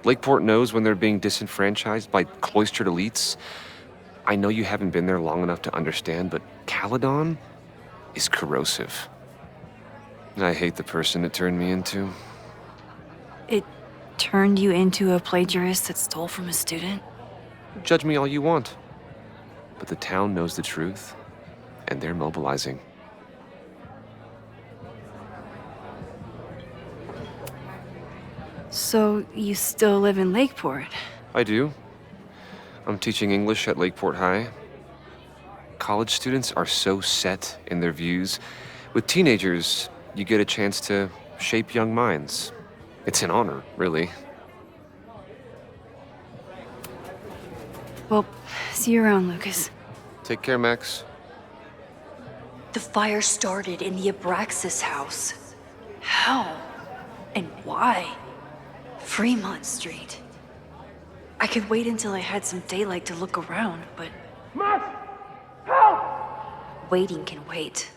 D: Lakeport knows when they're being disenfranchised by cloistered elites. I know you haven't been there long enough to understand, but Caledon is corrosive. I hate the person it turned me into.
J: It turned you into a plagiarist that stole from a student?
D: Judge me all you want. But the town knows the truth, and they're mobilizing.
J: So you still live in Lakeport?
D: I do. I'm teaching English at Lakeport High. College students are so set in their views. With teenagers, you get a chance to shape young minds. It's an honor, really.
J: Well, see you around, Lucas.
D: Take care, Max.
A: The fire started in the Abraxas house. How? And why? Fremont Street. I could wait until I had some daylight to look around, but...
R: Max! Help!
A: Waiting can wait.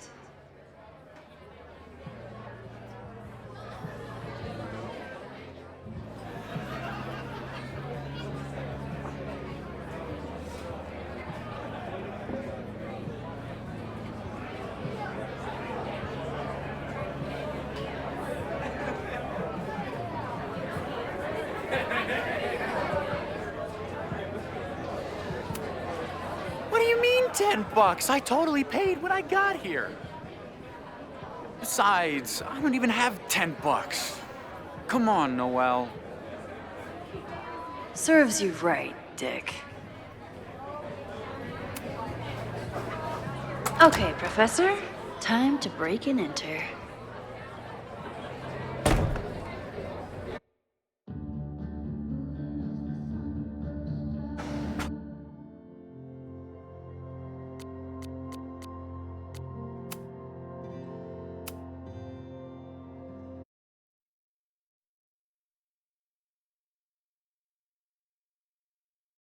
N: What do you mean $10? I totally paid when I got here. Besides, I don't even have $10. Come on, Noel.
A: Serves you right, Dick. Okay, Professor. Time to break and enter.